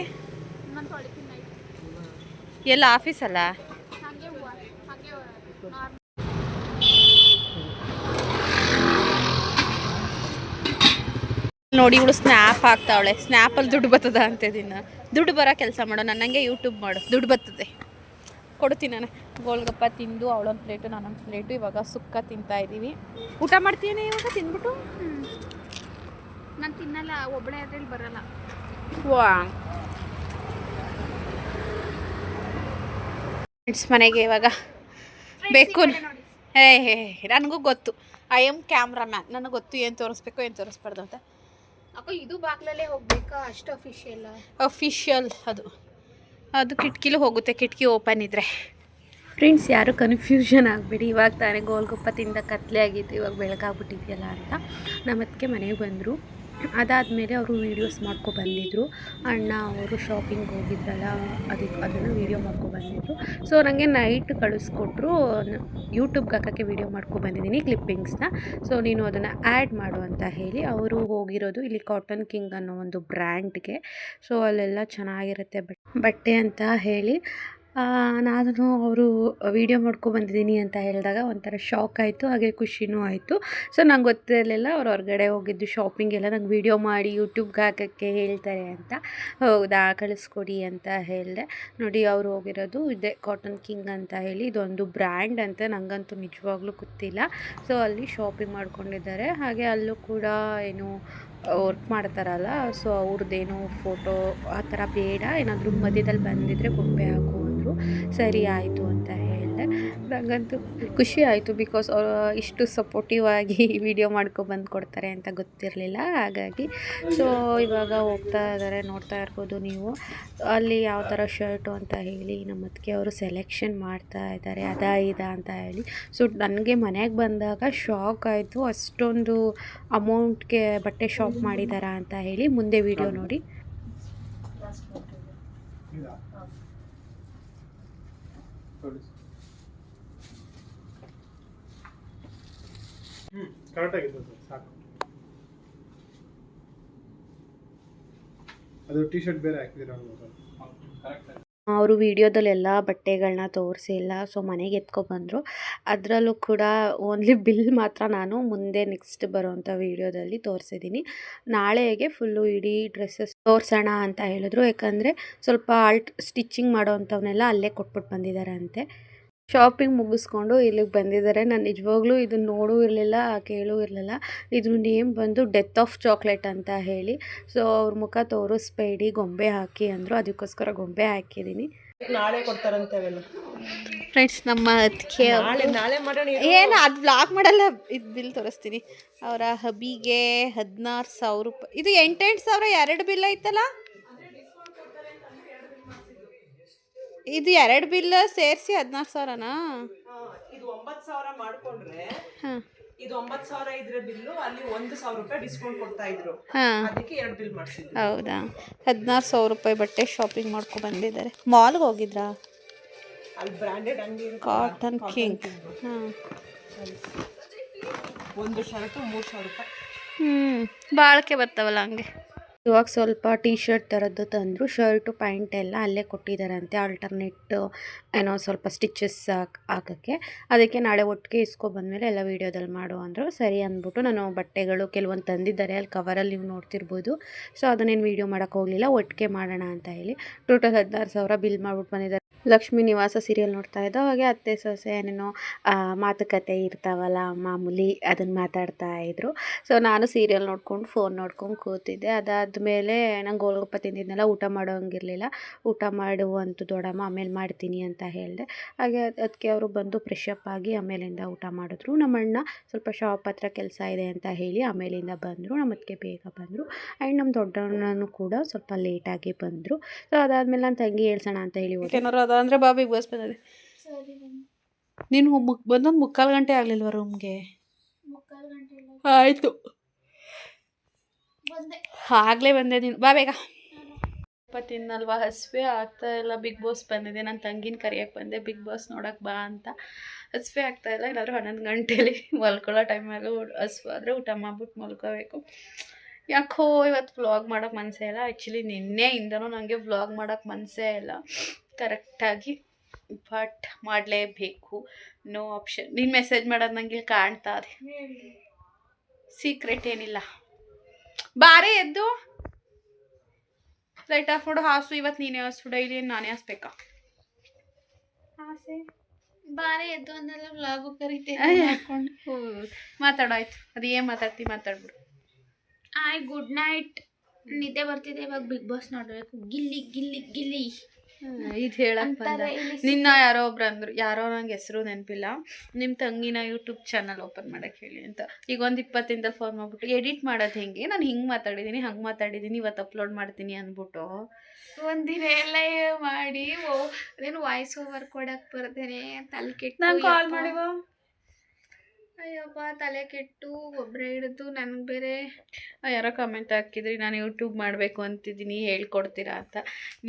ಎಲ್ಲ ಆಫೀಸಲ್ಲ? ನೋಡಿ ಇವಳು ಸ್ನ್ಯಾಪ್ ಹಾಕ್ತಾವಳೆ. ಸ್ನ್ಯಾಪಲ್ಲಿ ದುಡ್ಡು ಬರ್ತದ ಅಂತ ದಿನ ದುಡ್ಡು ಬರೋ ಕೆಲಸ ಮಾಡೋ. ನನ್ನಂಗೆ ಯೂಟ್ಯೂಬ್ ಮಾಡು, ದುಡ್ಡು ಬರ್ತದೆ. ಕೊಡ್ತೀನಿ ನಾನು. ಗೋಲ್ಗಪ್ಪ ತಿಂದು ಅವಳೊಂದು ಪ್ಲೇಟು ನಾನೊಂದು ಪ್ಲೇಟು. ಇವಾಗ ಸುಕ್ಕ ತಿಂತಾಯಿದ್ದೀವಿ. ಊಟ ಮಾಡ್ತೀನಿ ಇವಾಗ ತಿಂದ್ಬಿಟ್ಟು.
ನಾನು ತಿನ್ನಲ್ಲ, ಒಬ್ಬಳೇ ಅದ್ರಲ್ಲಿ ಬರಲ್ಲ.
ವಾ ಫ್ರೆಂಡ್ಸ್, ಮನೆಗೆ ಇವಾಗ ಬೇಕು. ನನಗೂ ಗೊತ್ತು, ಐ ಆಮ್ ಕ್ಯಾಮ್ರಾಮ್ಯಾನ್. ನನಗೆ ಗೊತ್ತು ಏನು ತೋರಿಸ್ಬೇಕು ಏನು ತೋರಿಸ್ಬಾರ್ದು ಅಂತ.
ಅಕ್ಕ ಇದು ಬಾಗ್ಲಲ್ಲೇ ಹೋಗ್ಬೇಕಾ? ಅಷ್ಟು
ಅಫಿಷಿಯಲ್ ಅದು ಕಿಟಕಿಲೂ ಹೋಗುತ್ತೆ, ಕಿಟಕಿ ಓಪನ್ ಇದ್ದರೆ. ಫ್ರೆಂಡ್ಸ್, ಯಾರು ಕನ್ಫ್ಯೂಷನ್ ಆಗಬೇಡಿ. ಇವಾಗ ತಾನೇ ಗೋಲ್ಗಪ್ಪ ತಿಂದ ಕತ್ಲೆ ಆಗಿತ್ತು, ಇವಾಗ ಬೆಳಕಾಗ್ಬಿಟ್ಟಿದೆಯಲ್ಲ ಅಂತ. ನಮ್ಮ ಅದಕ್ಕೆ ಮನೆಗೆ ಬಂದರು. ಅದಾದಮೇಲೆ ಅವರು ವೀಡಿಯೋಸ್ ಬಂದಿದ್ದರು. ಅಣ್ಣ ಅವರು ಶಾಪಿಂಗ್ ಹೋಗಿದ್ರಲ್ಲ, ಅದನ್ನು ವೀಡಿಯೋ ಬಂದಿದ್ದರು. ಸೊ ನನಗೆ ನೈಟ್ ಕಳಿಸ್ಕೊಟ್ರು, ಯೂಟ್ಯೂಬ್ಗೆ ಹಾಕೋಕ್ಕೆ ವೀಡಿಯೋ ಬಂದಿದ್ದೀನಿ ಕ್ಲಿಪ್ಪಿಂಗ್ಸ್ನ. ಸೊ ನೀನು ಅದನ್ನು ಆ್ಯಡ್ ಮಾಡು ಅಂತ ಹೇಳಿ. ಅವರು ಹೋಗಿರೋದು ಇಲ್ಲಿ ಕಾಟನ್ ಕಿಂಗ್ ಅನ್ನೋ ಒಂದು ಬ್ರ್ಯಾಂಡ್ಗೆ. ಸೊ ಅಲ್ಲೆಲ್ಲ ಚೆನ್ನಾಗಿರುತ್ತೆ ಬಟ್ಟೆ ಅಂತ ಹೇಳಿ. ನಾನು ಅವರು ವೀಡಿಯೋ ಬಂದಿದ್ದೀನಿ ಅಂತ ಹೇಳಿದಾಗ ಒಂಥರ ಶಾಕ್ ಆಯಿತು, ಹಾಗೆ ಖುಷಿನೂ ಆಯಿತು. ಸೊ ನಂಗೆ ಗೊತ್ತಿರಲಿಲ್ಲ ಅವ್ರು ಹೊರಗಡೆ ಹೋಗಿದ್ದು ಶಾಪಿಂಗ್ ಎಲ್ಲ ನಂಗೆ ವೀಡಿಯೋ ಮಾಡಿ ಯೂಟ್ಯೂಬ್ಗೆ ಹಾಕೋಕ್ಕೆ ಹೇಳ್ತಾರೆ ಅಂತ. ಹೌದಾ, ಕಳಿಸ್ಕೊಡಿ ಅಂತ ಹೇಳಿದೆ. ನೋಡಿ ಅವರು ಹೋಗಿರೋದು ಇದೆ ಕಾಟನ್ ಕಿಂಗ್ ಅಂತ ಹೇಳಿ. ಇದೊಂದು ಬ್ರ್ಯಾಂಡ್ ಅಂತ, ನನಗಂತೂ ನಿಜವಾಗ್ಲೂ ಗೊತ್ತಿಲ್ಲ. ಸೊ ಅಲ್ಲಿ ಶಾಪಿಂಗ್ ಮಾಡ್ಕೊಂಡಿದ್ದಾರೆ. ಹಾಗೆ ಅಲ್ಲೂ ಕೂಡ ಏನು ವರ್ಕ್ ಮಾಡ್ತಾರಲ್ಲ, ಸೊ ಅವ್ರದ್ದೇನೋ ಫೋಟೋ ಆ ಥರ ಬೇಡ, ಏನಾದರೂ ಮಧ್ಯದಲ್ಲಿ ಬಂದಿದ್ದರೆ ಗೊಂಬೆ ಹಾಕು ಅಂದರು. ಸರಿ ಆಯಿತು ಅಂತ ಹೇಳಿದೆ. ನನಗಂತೂ ಖುಷಿ ಆಯಿತು, ಬಿಕಾಸ್ ಅವರು ಇಷ್ಟು ಸಪೋರ್ಟಿವ್ ಆಗಿ ವಿಡಿಯೋ ಬಂದು ಕೊಡ್ತಾರೆ ಅಂತ ಗೊತ್ತಿರಲಿಲ್ಲ. ಹಾಗಾಗಿ ಸೊ ಇವಾಗ ಹೋಗ್ತಾ ಇದ್ದಾರೆ, ನೋಡ್ತಾ ಇರ್ಬೋದು ನೀವು. ಅಲ್ಲಿ ಯಾವ ಥರ ಶರ್ಟು ಅಂತ ಹೇಳಿ ನಮ್ಮ ಅತ್ತಿಗೆ ಅವರು ಸೆಲೆಕ್ಷನ್ ಮಾಡ್ತಾ ಇದ್ದಾರೆ, ಇದಾ ಅಂತ ಹೇಳಿ. ಸೊ ನನಗೆ ಮನೆಗೆ ಬಂದಾಗ ಶಾಕ್ ಆಯಿತು, ಅಷ್ಟೊಂದು ಅಮೌಂಟ್ಗೆ ಬಟ್ಟೆ ಶಾಪ್ ಮಾಡಿದಾರಾ ಅಂತ ಹೇಳಿ. ಮುಂದೆ ವಿಡಿಯೋ ನೋಡಿ.
ಕರೆಕ್ಟಾಗಿದೆ ಸರ್, ಸಾಕು. ಅದು ಟಿ ಶರ್ಟ್ ಬೇರೆ ಹಾಕಿದ್ದೀರ
ಅವರು ವೀಡಿಯೋದಲ್ಲೆಲ್ಲ ಬಟ್ಟೆಗಳನ್ನ ತೋರಿಸಿಲ್ಲ. ಸೊ ಮನೆಗೆ ಎತ್ಕೊಬಂದರು. ಅದರಲ್ಲೂ ಕೂಡ ಓನ್ಲಿ ಬಿಲ್ ಮಾತ್ರ ನಾನು ಮುಂದೆ ನೆಕ್ಸ್ಟ್ ಬರೋವಂಥ ವೀಡಿಯೋದಲ್ಲಿ ತೋರಿಸಿದ್ದೀನಿ. ನಾಳೆಗೆ ಫುಲ್ಲು ಇಡೀ ಡ್ರೆಸ್ಸಸ್ ತೋರಿಸೋಣ ಅಂತ ಹೇಳಿದ್ರು. ಯಾಕಂದರೆ ಸ್ವಲ್ಪ ಸ್ಟಿಚಿಂಗ್ ಮಾಡೋವಂಥವನ್ನೆಲ್ಲ ಅಲ್ಲೇ ಕೊಟ್ಬಿಟ್ಟು ಬಂದಿದ್ದಾರೆ ಅಂತೆ. ಶಾಪಿಂಗ್ ಮುಗಿಸ್ಕೊಂಡು ಇಲ್ಲಿಗೆ ಬಂದಿದ್ದಾರೆ. ನಾನು ನಿಜವಾಗ್ಲೂ ಇದನ್ನು ನೋಡೂ ಇರಲಿಲ್ಲ, ಕೇಳೂ ಇರಲಿಲ್ಲ. ಇದ್ರ ನೇಮ್ ಬಂದು ಡೆತ್ ಆಫ್ ಚಾಕ್ಲೇಟ್ ಅಂತ ಹೇಳಿ. ಸೊ ಅವ್ರ ಮುಖ ತೋರಿಸ್ಬೇಡಿ, ಗೊಂಬೆ ಹಾಕಿ ಅಂದರು, ಅದಕ್ಕೋಸ್ಕರ ಗೊಂಬೆ ಹಾಕಿದ್ದೀನಿ.
ನಾಳೆ ಕೊಡ್ತಾರಂತೆ ಅವೆಲ್ಲ.
ಫ್ರೆಂಡ್ಸ್, ನಮ್ಮ ಅದಕ್ಕೆ
ನಾಳೆ ಮಾಡೋಣ.
ಏನು ಅದು ಬ್ಲಾಗ್ ಮಾಡಲ್ಲ, ಇದು ಬಿಲ್ ತೋರಿಸ್ತೀನಿ. ಅವರ ಹಬಿಗೆ 16,000 ರೂಪಾಯಿ. ಇದು 8,000 2 ಬಿಲ್ ಐತಲ್ಲ. ಇದು 2 ಬಿಲ್ ಸೇರಿಸಿ 14,000ನಾ?
ಇದು 9,000 ಮಾಡ್ಕೊಂಡ್ರೆ ಇದು 9,000 ಇದ್ರೆ ಬಿಲ್ಲು, ಅಲ್ಲಿ 1,000 ರೂಪಾಯಿ ಡಿಸ್ಕೌಂಟ್ ಕೊಡ್ತಾ ಇದ್ರು, ಅದಕ್ಕೆ 2 ಬಿಲ್ ಮಾಡಿಸಿದ್ರು.
ಹೌದಾ? 14,000 ರೂಪಾಯಿ ಬಟ್ಟೆ ಶಾಪಿಂಗ್ ಮಾಡ್ಕೊಂಡು ಬಂದಿದ್ದಾರೆ. ಮಾಲ್ಗೆ ಹೋಗಿದ್ರಾ?
ಅಲ್ಲಿ ಬ್ರ್ಯಾಂಡೆಡ್ ಅಂಗಡಿ
ಕಾಟನ್ ಕಿಂಗ್.
ಒಂದು ಶರ್ಟು 3,000 ರೂಪಾಯಿ.
ಬಾಳಕೆ ಬರ್ತಾವಲ್ಲ ಹಂಗೆ. ಇವಾಗ ಸ್ವಲ್ಪ ಟೀ ಶರ್ಟ್ ಥರದ್ದು ತಂದರು, ಶರ್ಟು ಪ್ಯಾಂಟ್ ಎಲ್ಲ ಅಲ್ಲೇ ಕೊಟ್ಟಿದ್ದಾರಂತೆ, ಆಲ್ಟರ್ನೇಟ್ ಏನೋ ಸ್ವಲ್ಪ ಸ್ಟಿಚಸ್ ಹಾಕೋಕ್ಕೆ. ಅದಕ್ಕೆ ನಾಳೆ ಒಟ್ಟಿಗೆ ಇಸ್ಕೊಬಂದಮೇಲೆ ಎಲ್ಲ ವೀಡಿಯೋದಲ್ಲಿ ಮಾಡು ಅಂದರು. ಸರಿ ಅಂದ್ಬಿಟ್ಟು ನಾನು ಬಟ್ಟೆಗಳು ಕೆಲವೊಂದು ತಂದಿದ್ದಾರೆ, ಅಲ್ಲಿ ಕವರಲ್ಲಿ ನೀವು ನೋಡ್ತಿರ್ಬೋದು. ಸೊ ಅದನ್ನೇನು ವೀಡಿಯೋ ಮಾಡೋಕ್ಕೆ ಹೋಗಲಿಲ್ಲ, ಒಟ್ಟಿಗೆ ಮಾಡೋಣ ಅಂತ ಹೇಳಿ ಟೋಟಲ್ 16,000 ಬಿಲ್ ಮಾಡ್ಬಿಟ್ಟು ಬಂದಿದ್ದಾರೆ. ಲಕ್ಷ್ಮೀ ನಿವಾಸ ಸೀರಿಯಲ್ ನೋಡ್ತಾ ಇದ್ದೋ ಹಾಗೆ ಅತ್ತೆ ಸೊಸೆ ಏನೇನೋ ಮಾತುಕತೆ ಇರ್ತಾವಲ್ಲ ಮಾಮೂಲಿ, ಅದನ್ನು ಮಾತಾಡ್ತಾ ಇದ್ರು. ಸೊ ನಾನು ಸೀರಿಯಲ್ ನೋಡ್ಕೊಂಡು ಫೋನ್ ನೋಡ್ಕೊಂಡು ಕೂತಿದ್ದೆ. ಅದಾದಮೇಲೆ ನಂಗೆ ಗೋಲ್ಗಪ್ಪ ತಿಂದಿದ್ನೆಲ್ಲ ಊಟ ಮಾಡೋಂಗಿರಲಿಲ್ಲ. ಊಟ ಮಾಡುವಂತು ದೊಡ್ಡಮ್ಮ, ಆಮೇಲೆ ಮಾಡ್ತೀನಿ ಅಂತ ಹೇಳಿದೆ. ಹಾಗೆ ಅದಕ್ಕೆ ಅವರು ಬಂದು ಫ್ರೆಶಪ್ ಆಗಿ ಆಮೇಲಿಂದ ಊಟ ಮಾಡಿದ್ರು. ನಮ್ಮ ಅಣ್ಣ ಸ್ವಲ್ಪ ಶಾಪ್ ಹತ್ರ ಕೆಲಸ ಇದೆ ಅಂತ ಹೇಳಿ ಆಮೇಲಿಂದ ಬಂದರು. ನಮ್ಮ ಅದಕ್ಕೆ ಬೇಗ ಬಂದರು. ಆ್ಯಂಡ್ ನಮ್ಮ ದೊಡ್ಡಣ್ಣನೂ ಕೂಡ ಸ್ವಲ್ಪ ಲೇಟಾಗಿ ಬಂದರು. ಸೊ ಅದಾದಮೇಲೆ ನನ್ನ ತಂಗಿ ಹೇಳ್ಸೋಣ ಅಂತ ಹೇಳಿ ಏನಾರು ಅದಂದರೆ ಬಾಬಿಗೆ ಬಸ್ ಬಂದಿದೆ.
ಸರಿ ಬನ್ನಿ.
ನೀನು ಬಂದೊಂದು 3:15 ಗಂಟೆ ಆಗಲಿಲ್ವ ರೂಮ್ಗೆ?
3:15 ಗಂಟೆ ಇಲ್ಲ
ಆಯಿತು,
ಬಂದೆ.
ಆಗಲೇ ಬಂದೆ ನೀನು, ಬಾ ಬೇಗ. ತಿನ್ನಲ್ವಾ, ಹಸಿವೆ ಆಗ್ತಾ ಇಲ್ಲ. ಬಿಗ್ ಬಾಸ್ ಬಂದಿದೆ, ನನ್ನ ತಂಗಿನ ಕರಿಯೋಕ್ಕೆ ಬಂದೆ ಬಿಗ್ ಬಾಸ್ ನೋಡೋಕ್ಕೆ ಬಾ ಅಂತ. ಹಸಿವೆ ಆಗ್ತಾಯಿಲ್ಲ, ಏನಾದರೂ 11 ಗಂಟೇಲಿ ಮಲ್ಕೊಳ್ಳೋ ಟೈಮಾಗೂ ಹಸಿವಾದರೆ ಊಟ ಮಾಡ್ಬಿಟ್ಟು ಮಲ್ಕೋಬೇಕು. ಯಾಕೋ ಇವತ್ತು ವ್ಲಾಗ್ ಮಾಡೋಕ್ಕೆ ಮನಸ್ಸೇ ಇಲ್ಲ. ಆ್ಯಕ್ಚುಲಿ ನಿನ್ನೆಯಿಂದನೂ ನನಗೆ ವ್ಲಾಗ್ ಮಾಡೋಕ್ಕೆ ಮನಸ್ಸೇ ಇಲ್ಲ ಕರೆಕ್ಟಾಗಿ, ಬಟ್ ಮಾಡಲೇಬೇಕು, ನೋ ಆಪ್ಷನ್. ನೀನು ಮೆಸೇಜ್ ಮಾಡೋದು ನನಗೆ ಕಾಣ್ತಾ ಇದೆ, ಸೀಕ್ರೆಟ್ ಏನಿಲ್ಲ. ಬಾರೇ ಎದ್ದು ಲೈಟ್ ಆಫ್ ಮಾಡು. ಹಾಸು ಇವತ್ತು ನೀನೇ ಹಾಸು, ಡೈಲಿ ನಾನೇ ಹಾಸ್ಬೇಕಾ? ಹಾಸೆ
ಬಾರೆ ಎದ್ದು ಅಂದೆಲ್ಲ ವ್ಲಾಗು ಕರಿತೇನೆ
ಅಯ್ಯ.
ಹಾಕೊಂಡು.
ಮಾತಾಡಾಯ್ತು, ಅದು ಏನು ಮಾತಾಡ್ಬಿಡು.
ಆಯ್ ಗುಡ್ ನೈಟ್. ನಿದ್ದೆ ಬರ್ತಿದೆ, ಇವಾಗ ಬಿಗ್ ಬಾಸ್ ನೋಡಬೇಕು. ಗಿಲ್ಲಿ ಗಿಲ್ಲಿ ಗಿಲ್ಲಿ
ಇದು ಹೇಳಕ್ಕೆ ಬಂದ.
ಅಂತಾರೆ ಇಲ್ಲಿ.
ನಿನ್ನ ಯಾರೋ ಒಬ್ರು ಅಂದರು, ಯಾರೋ ನಂಗೆ ಹೆಸರು ನೆನಪಿಲ್ಲ, ನಿಮ್ಮ ತಂಗಿನ ಯೂಟ್ಯೂಬ್ ಚಾನಲ್ ಓಪನ್ ಮಾಡೋಕ್ಕೆ ಹೇಳಿ ಅಂತ. ಈಗ ಒಂದು 20 ದಿನದಲ್ಲಿ ಫೋನ್ ಮಾಡಿಬಿಟ್ಟು ಎಡಿಟ್ ಮಾಡೋದು ಹೆಂಗೆ, ನಾನು ಹಿಂಗೆ ಮಾತಾಡಿದ್ದೀನಿ ಹಂಗೆ ಮಾತಾಡಿದ್ದೀನಿ ಇವತ್ತು ಅಪ್ಲೋಡ್ ಮಾಡ್ತೀನಿ ಅಂದ್ಬಿಟ್ಟು
ಒಂದಿನ ಎಲ್ಲ ಮಾಡಿ ಅದೇನು ವಾಯ್ಸ್ ಓವರ್ ಕೊಡಕ್ಕೆ ಬರ್ತೇನೆ. ತಲೆ ಕೆಟ್ಟು
ನಾನು ಕಾಲ್ ಮಾಡಿವ.
ಅಯ್ಯಪ್ಪ, ತಲೆ ಕೆಟ್ಟು ಒಬ್ಬರೇ ಹಿಡಿದು ನನಗೆ ಬೇರೆ.
ಯಾರೋ ಕಮೆಂಟ್ ಹಾಕಿದ್ರಿ, ನಾನು ಯೂಟ್ಯೂಬ್ ಮಾಡಬೇಕು ಅಂತಿದ್ದೀನಿ ಹೇಳ್ಕೊಡ್ತೀರಾ ಅಂತ.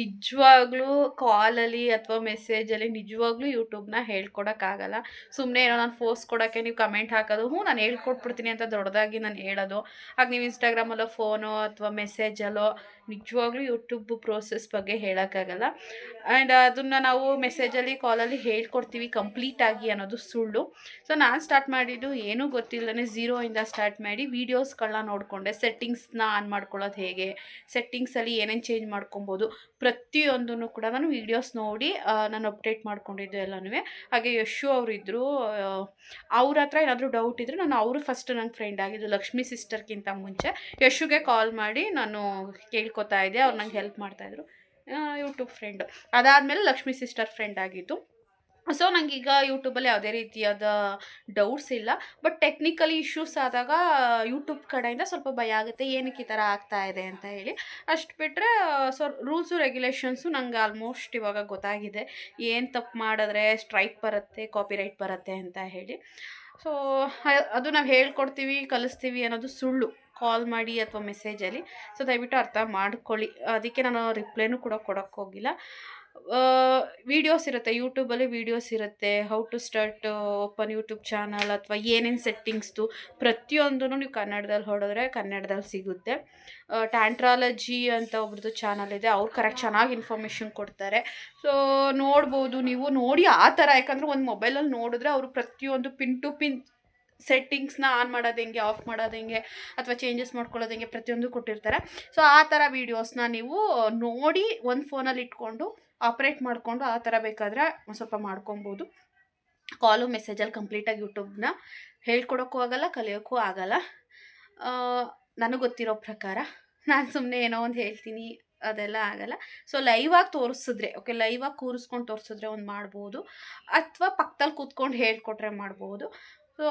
ನಿಜವಾಗ್ಲೂ ಕಾಲಲ್ಲಿ ಅಥವಾ ಮೆಸೇಜಲ್ಲಿ ನಿಜವಾಗ್ಲೂ ಯೂಟ್ಯೂಬ್ನ ಹೇಳ್ಕೊಡೋಕ್ಕಾಗಲ್ಲ. ಸುಮ್ಮನೆ ಏನೋ ನಾನು ಫೋರ್ಸ್ ಕೊಡೋಕ್ಕೆ ನೀವು ಕಮೆಂಟ್ ಹಾಕೋದು, ನಾನು ಹೇಳ್ಕೊಟ್ಬಿಡ್ತೀನಿ ಅಂತ ದೊಡ್ಡದಾಗಿ ನಾನು ಹೇಳೋದು. ಆಗ ನೀವು ಇನ್ಸ್ಟಾಗ್ರಾಮಲ್ಲೋ ಫೋನೋ ಅಥವಾ ಮೆಸೇಜಲ್ಲೋ ನಿಜವಾಗ್ಲೂ ಯೂಟ್ಯೂಬ್ ಪ್ರೋಸೆಸ್ ಬಗ್ಗೆ ಹೇಳೋಕ್ಕಾಗಲ್ಲ. ಆ್ಯಂಡ್ ಅದನ್ನು ನಾವು ಮೆಸೇಜಲ್ಲಿ ಕಾಲಲ್ಲಿ ಹೇಳ್ಕೊಡ್ತೀವಿ ಕಂಪ್ಲೀಟಾಗಿ ಅನ್ನೋದು ಸುಳ್ಳು. ಸೊ ನಾನು ಸ್ಟಾರ್ಟ್ ಮಾಡಿದ್ದು ಏನೂ ಗೊತ್ತಿಲ್ಲದೇ 0ಇಂದ ಸ್ಟಾರ್ಟ್ ಮಾಡಿ ವೀಡಿಯೋಸ್ಗಳನ್ನ ನೋಡಿಕೊಂಡೆ. ಸೆಟ್ಟಿಂಗ್ಸ್ನ ಆನ್ ಮಾಡ್ಕೊಳ್ಳೋದು ಹೇಗೆ, ಸೆಟ್ಟಿಂಗ್ಸಲ್ಲಿ ಏನೇನು ಚೇಂಜ್ ಮಾಡ್ಕೊಬೋದು ಪ್ರತಿಯೊಂದನ್ನು ಕೂಡ ನಾನು ವೀಡಿಯೋಸ್ ನೋಡಿ ನಾನು ಅಪ್ಡೇಟ್ ಮಾಡ್ಕೊಂಡಿದ್ದು ಎಲ್ಲನೂ. ಹಾಗೆ ಯಶು ಅವರು ಇದ್ದರು, ಅವ್ರ ಹತ್ರ ಏನಾದರೂ ಡೌಟ್ ಇದ್ದರೆ ನಾನು ಅವರು ಫಸ್ಟ್ ನನ್ನ ಫ್ರೆಂಡ್ ಆಗಿದ್ದು ಲಕ್ಷ್ಮೀ ಸಿಸ್ಟರ್ಗಿಂತ ಮುಂಚೆ. ಯಶುಗೆ ಕಾಲ್ ಮಾಡಿ ನಾನು ಕೇಳ್ಕೊತಾ ಇದ್ದೆ, ಅವ್ರು ನಂಗೆ ಹೆಲ್ಪ್ ಮಾಡ್ತಾಯಿದ್ರು, ಯೂಟ್ಯೂಬ್ ಫ್ರೆಂಡು. ಅದಾದಮೇಲೆ ಲಕ್ಷ್ಮೀ ಸಿಸ್ಟರ್ ಫ್ರೆಂಡ್ ಆಗಿದ್ದು. ಸೊ ನನಗೀಗ ಯೂಟ್ಯೂಬಲ್ಲಿ ಯಾವುದೇ ರೀತಿಯಾದ ಡೌಟ್ಸ್ ಇಲ್ಲ. ಬಟ್ ಟೆಕ್ನಿಕಲಿ ಇಶ್ಯೂಸ್ ಆದಾಗ ಯೂಟ್ಯೂಬ್ ಕಡೆಯಿಂದ ಸ್ವಲ್ಪ ಭಯ ಆಗುತ್ತೆ, ಏನಕ್ಕೆ ಈ ಥರ ಆಗ್ತಾ ಇದೆ ಅಂತ ಹೇಳಿ. ಅಷ್ಟು ಬಿಟ್ಟರೆ ರೂಲ್ಸು ರೆಗ್ಯುಲೇಷನ್ಸು ನಂಗೆ ಆಲ್ಮೋಸ್ಟ್ ಇವಾಗ ಗೊತ್ತಾಗಿದೆ, ಏನು ತಪ್ಪು ಮಾಡಿದ್ರೆ ಸ್ಟ್ರೈಕ್ ಬರುತ್ತೆ, ಕಾಪಿರೈಟ್ ಬರುತ್ತೆ ಅಂತ ಹೇಳಿ. ಸೊ ಅದು ನಾವು ಹೇಳ್ಕೊಡ್ತೀವಿ ಕಲಿಸ್ತೀವಿ ಅನ್ನೋದು ಸುಳ್ಳು, ಕಾಲ್ ಮಾಡಿ ಅಥವಾ ಮೆಸೇಜಲ್ಲಿ. ಸೊ ದಯವಿಟ್ಟು ಅರ್ಥ ಮಾಡ್ಕೊಳ್ಳಿ. ಅದಕ್ಕೆ ನಾನು ರಿಪ್ಲೈನೂ ಕೂಡ ಕೊಡೋಕ್ಕೆ ಹೋಗಿಲ್ಲ. ವೀಡಿಯೋಸ್ ಇರುತ್ತೆ ಯೂಟ್ಯೂಬಲ್ಲಿ, ವೀಡಿಯೋಸ್ ಇರುತ್ತೆ how to start open YouTube channel ಅಥವಾ ಏನೇನು ಸೆಟ್ಟಿಂಗ್ಸ್ದು ಪ್ರತಿಯೊಂದೂ ನೀವು ಕನ್ನಡದಲ್ಲಿ ಹೊಡೆದ್ರೆ ಕನ್ನಡದಲ್ಲಿ ಸಿಗುತ್ತೆ. ಟ್ಯಾಂಟ್ರಾಲಜಿ ಅಂತ ಒಬ್ರದ್ದು ಚಾನಲ್ ಇದೆ, ಅವ್ರು ಕರೆಕ್ಟ್ ಚೆನ್ನಾಗಿ ಇನ್ಫಾರ್ಮೇಷನ್ ಕೊಡ್ತಾರೆ. ಸೊ ನೋಡ್ಬೋದು, ನೀವು ನೋಡಿ ಆ ಥರ. ಯಾಕಂದರೆ ಒಂದು ಮೊಬೈಲಲ್ಲಿ ನೋಡಿದ್ರೆ ಅವರು ಪ್ರತಿಯೊಂದು ಪಿನ್ ಟು ಪಿನ್ ಸೆಟ್ಟಿಂಗ್ಸ್ನ ಆನ್ ಮಾಡೋದು ಹೆಂಗೆ, ಆಫ್ ಮಾಡೋದು ಹೆಂಗೆ ಅಥವಾ ಚೇಂಜಸ್ ಮಾಡ್ಕೊಳ್ಳೋದು ಹೆಂಗೆ ಪ್ರತಿಯೊಂದು ಕೊಟ್ಟಿರ್ತಾರೆ. ಸೊ ಆ ಥರ ವೀಡಿಯೋಸ್ನ ನೀವು ನೋಡಿ ಒಂದು ಫೋನಲ್ಲಿ ಇಟ್ಕೊಂಡು ಆಪ್ರೇಟ್ ಮಾಡಿಕೊಂಡು ಆ ಥರ ಬೇಕಾದರೆ ಒಂದು ಸ್ವಲ್ಪ ಮಾಡ್ಕೊಬೋದು. ಕಾಲು ಮೆಸೇಜಲ್ಲಿ ಕಂಪ್ಲೀಟಾಗಿ ಯೂಟ್ಯೂಬ್ನ ಹೇಳ್ಕೊಡೋಕ್ಕೂ ಆಗಲ್ಲ, ಕಲಿಯೋಕ್ಕೂ ಆಗಲ್ಲ. ನನಗೆ ಗೊತ್ತಿರೋ ಪ್ರಕಾರ ನಾನು ಸುಮ್ಮನೆ ಏನೋ ಒಂದು ಹೇಳ್ತೀನಿ, ಅದೆಲ್ಲ ಆಗಲ್ಲ. ಸೊ ಲೈವಾಗಿ ತೋರಿಸಿದ್ರೆ ಓಕೆ, ಲೈವಾಗಿ ಕೂರಿಸ್ಕೊಂಡು ತೋರಿಸಿದ್ರೆ ಒಂದು ಮಾಡ್ಬೋದು, ಅಥವಾ ಪಕ್ಕದಲ್ಲಿ ಕೂತ್ಕೊಂಡು ಹೇಳ್ಕೊಟ್ರೆ ಮಾಡ್ಬೋದು. ಸೊ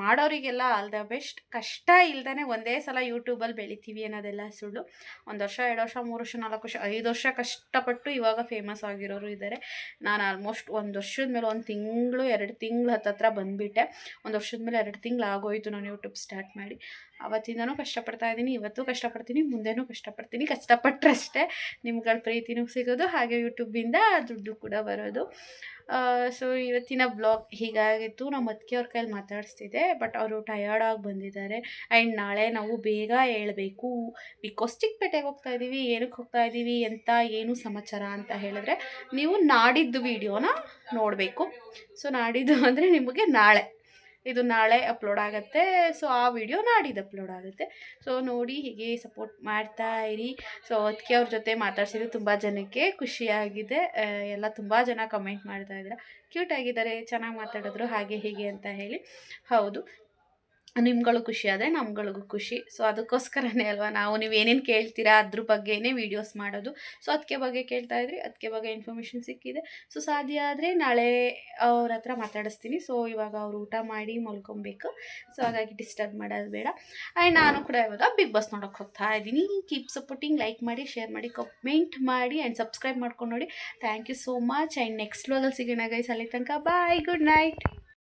ಮಾಡೋರಿಗೆಲ್ಲ ಆಲ್ ದ ಬೆಸ್ಟ್. ಕಷ್ಟ ಇಲ್ದೇ ಒಂದೇ ಸಲ ಯೂಟ್ಯೂಬಲ್ಲಿ ಬೆಳಿತೀವಿ ಅನ್ನೋದೆಲ್ಲ ಸುಳ್ಳು. 1 ವರ್ಷ 2 ವರ್ಷ 3 ವರ್ಷ 4 ವರ್ಷ 5 ವರ್ಷ ಕಷ್ಟಪಟ್ಟು ಇವಾಗ ಫೇಮಸ್ ಆಗಿರೋರು ಇದ್ದಾರೆ. ನಾನು ಆಲ್ಮೋಸ್ಟ್ 1 ವರ್ಷದ ಮೇಲೆ 1 ತಿಂಗಳು 2 ತಿಂಗಳು ಹತ್ತತ್ರ ಬಂದುಬಿಟ್ಟೆ. 1 ವರ್ಷದ ಮೇಲೆ 2 ತಿಂಗಳು ಆಗೋಯಿತು ನಾನು ಯೂಟ್ಯೂಬ್ ಸ್ಟಾರ್ಟ್ ಮಾಡಿ. ಅವತ್ತಿಂದನೂ ಕಷ್ಟಪಡ್ತಾ ಇದ್ದೀನಿ, ಇವತ್ತು ಕಷ್ಟಪಡ್ತೀನಿ, ಮುಂದೆನೂ ಕಷ್ಟಪಡ್ತೀನಿ. ಕಷ್ಟಪಟ್ಟರಷ್ಟೇ ನಿಮ್ಗಳ ಪ್ರೀತಿನೂ ಸಿಗೋದು, ಹಾಗೆ ಯೂಟ್ಯೂಬಿಂದ ದುಡ್ಡು ಕೂಡ ಬರೋದು. ಸೊ ಇವತ್ತಿನ ಬ್ಲಾಗ್ ಹೀಗಾಗಿತ್ತು. ನಮ್ಮ ಅತ್ತಿಗೆ ಅವ್ರ ಕೈಯಲ್ಲಿ ಮಾತಾಡಿಸ್ತಿದ್ದೆ, ಬಟ್ ಅವರು ಟಯರ್ಡಾಗಿ ಬಂದಿದ್ದಾರೆ. ಆ್ಯಂಡ್ ನಾಳೆ ನಾವು ಬೇಗ ಏಳಬೇಕು, ಬಿಕಾಸ್ ಚಿಕ್ಕಪೇಟೆಗೆ ಹೋಗ್ತಾ ಇದ್ದೀವಿ. ಏನಕ್ಕೆ ಹೋಗ್ತಾ ಇದ್ದೀವಿ ಅಂತ ಏನು ಸಮಾಚಾರ ಅಂತ ಹೇಳಿದ್ರೆ, ನೀವು ನಾಡಿದ್ದು ವೀಡಿಯೋನ ನೋಡಬೇಕು. ಸೊ ನಾಡಿದ್ದು ಅಂದರೆ ನಿಮಗೆ ನಾಳೆ, ಇದು ನಾಳೆ ಅಪ್ಲೋಡ್ ಆಗುತ್ತೆ. ಸೊ ಆ ವಿಡಿಯೋ ನಾಡಿದ್ದು ಅಪ್ಲೋಡ್ ಆಗುತ್ತೆ. ಸೊ ನೋಡಿ, ಹೀಗೆ ಸಪೋರ್ಟ್ ಮಾಡ್ತಾ ಇರಿ. ಸೊ ಅದಕ್ಕೆ ಅವ್ರ ಜೊತೆ ಮಾತಾಡ್ಸಿದ್ದು ತುಂಬ ಜನಕ್ಕೆ ಖುಷಿಯಾಗಿದೆ. ಎಲ್ಲ ತುಂಬ ಜನ ಕಮೆಂಟ್ ಮಾಡ್ತಾ ಇದ್ದಾರೆ, ಕ್ಯೂಟ್ ಆಗಿದ್ದಾರೆ, ಚೆನ್ನಾಗಿ ಮಾತಾಡಿದ್ರು, ಹಾಗೆ ಹೀಗೆ ಅಂತ ಹೇಳಿ. ಹೌದು, ನಿಮ್ಗಳು ಖುಷಿ ಆದರೆ ನಮ್ಗಳಿಗೂ ಖುಷಿ. ಸೊ ಅದಕ್ಕೋಸ್ಕರನೇ ಅಲ್ವಾ ನಾವು ನೀವೇನೇನು ಕೇಳ್ತೀರಾ ಅದ್ರ ಬಗ್ಗೆನೇ ವೀಡಿಯೋಸ್ ಮಾಡೋದು. ಸೊ ಅದಕ್ಕೆ ಬಗ್ಗೆ ಕೇಳ್ತಾ ಇದ್ರಿ, ಅದಕ್ಕೆ ಬಗ್ಗೆ ಇನ್ಫಾರ್ಮೇಷನ್ ಸಿಕ್ಕಿದೆ. ಸೊ ಸಾಧ್ಯ ಆದರೆ ನಾಳೆ ಅವ್ರ ಹತ್ರ ಮಾತಾಡಿಸ್ತೀನಿ. ಸೊ ಇವಾಗ ಅವರು ಊಟ ಮಾಡಿ ಮಲ್ಕೊಬೇಕು. ಸೊ ಹಾಗಾಗಿ ಡಿಸ್ಟರ್ಬ್ ಮಾಡೋದು ಬೇಡ. ಆ್ಯಂಡ್ ನಾನು ಕೂಡ ಇವಾಗ ಬಿಗ್ ಬಾಸ್ ನೋಡೋಕೆ ಹೋಗ್ತಾ ಇದ್ದೀನಿ. ಕೀಪ್ ಸಪೋರ್ಟಿಂಗ್, ಲೈಕ್ ಮಾಡಿ, ಶೇರ್ ಮಾಡಿ, ಕಮೆಂಟ್ ಮಾಡಿ ಆ್ಯಂಡ್ ಸಬ್ಸ್ಕ್ರೈಬ್ ಮಾಡ್ಕೊಂಡು ನೋಡಿ. Thank you so much. And next ವ್ಲಾಗಲ್ಲಿ ಸಿಗೋಣ ಗೈಸ್. ಅಲ್ಲಿ ತನಕ ಬಾಯ್, ಗುಡ್ ನೈಟ್.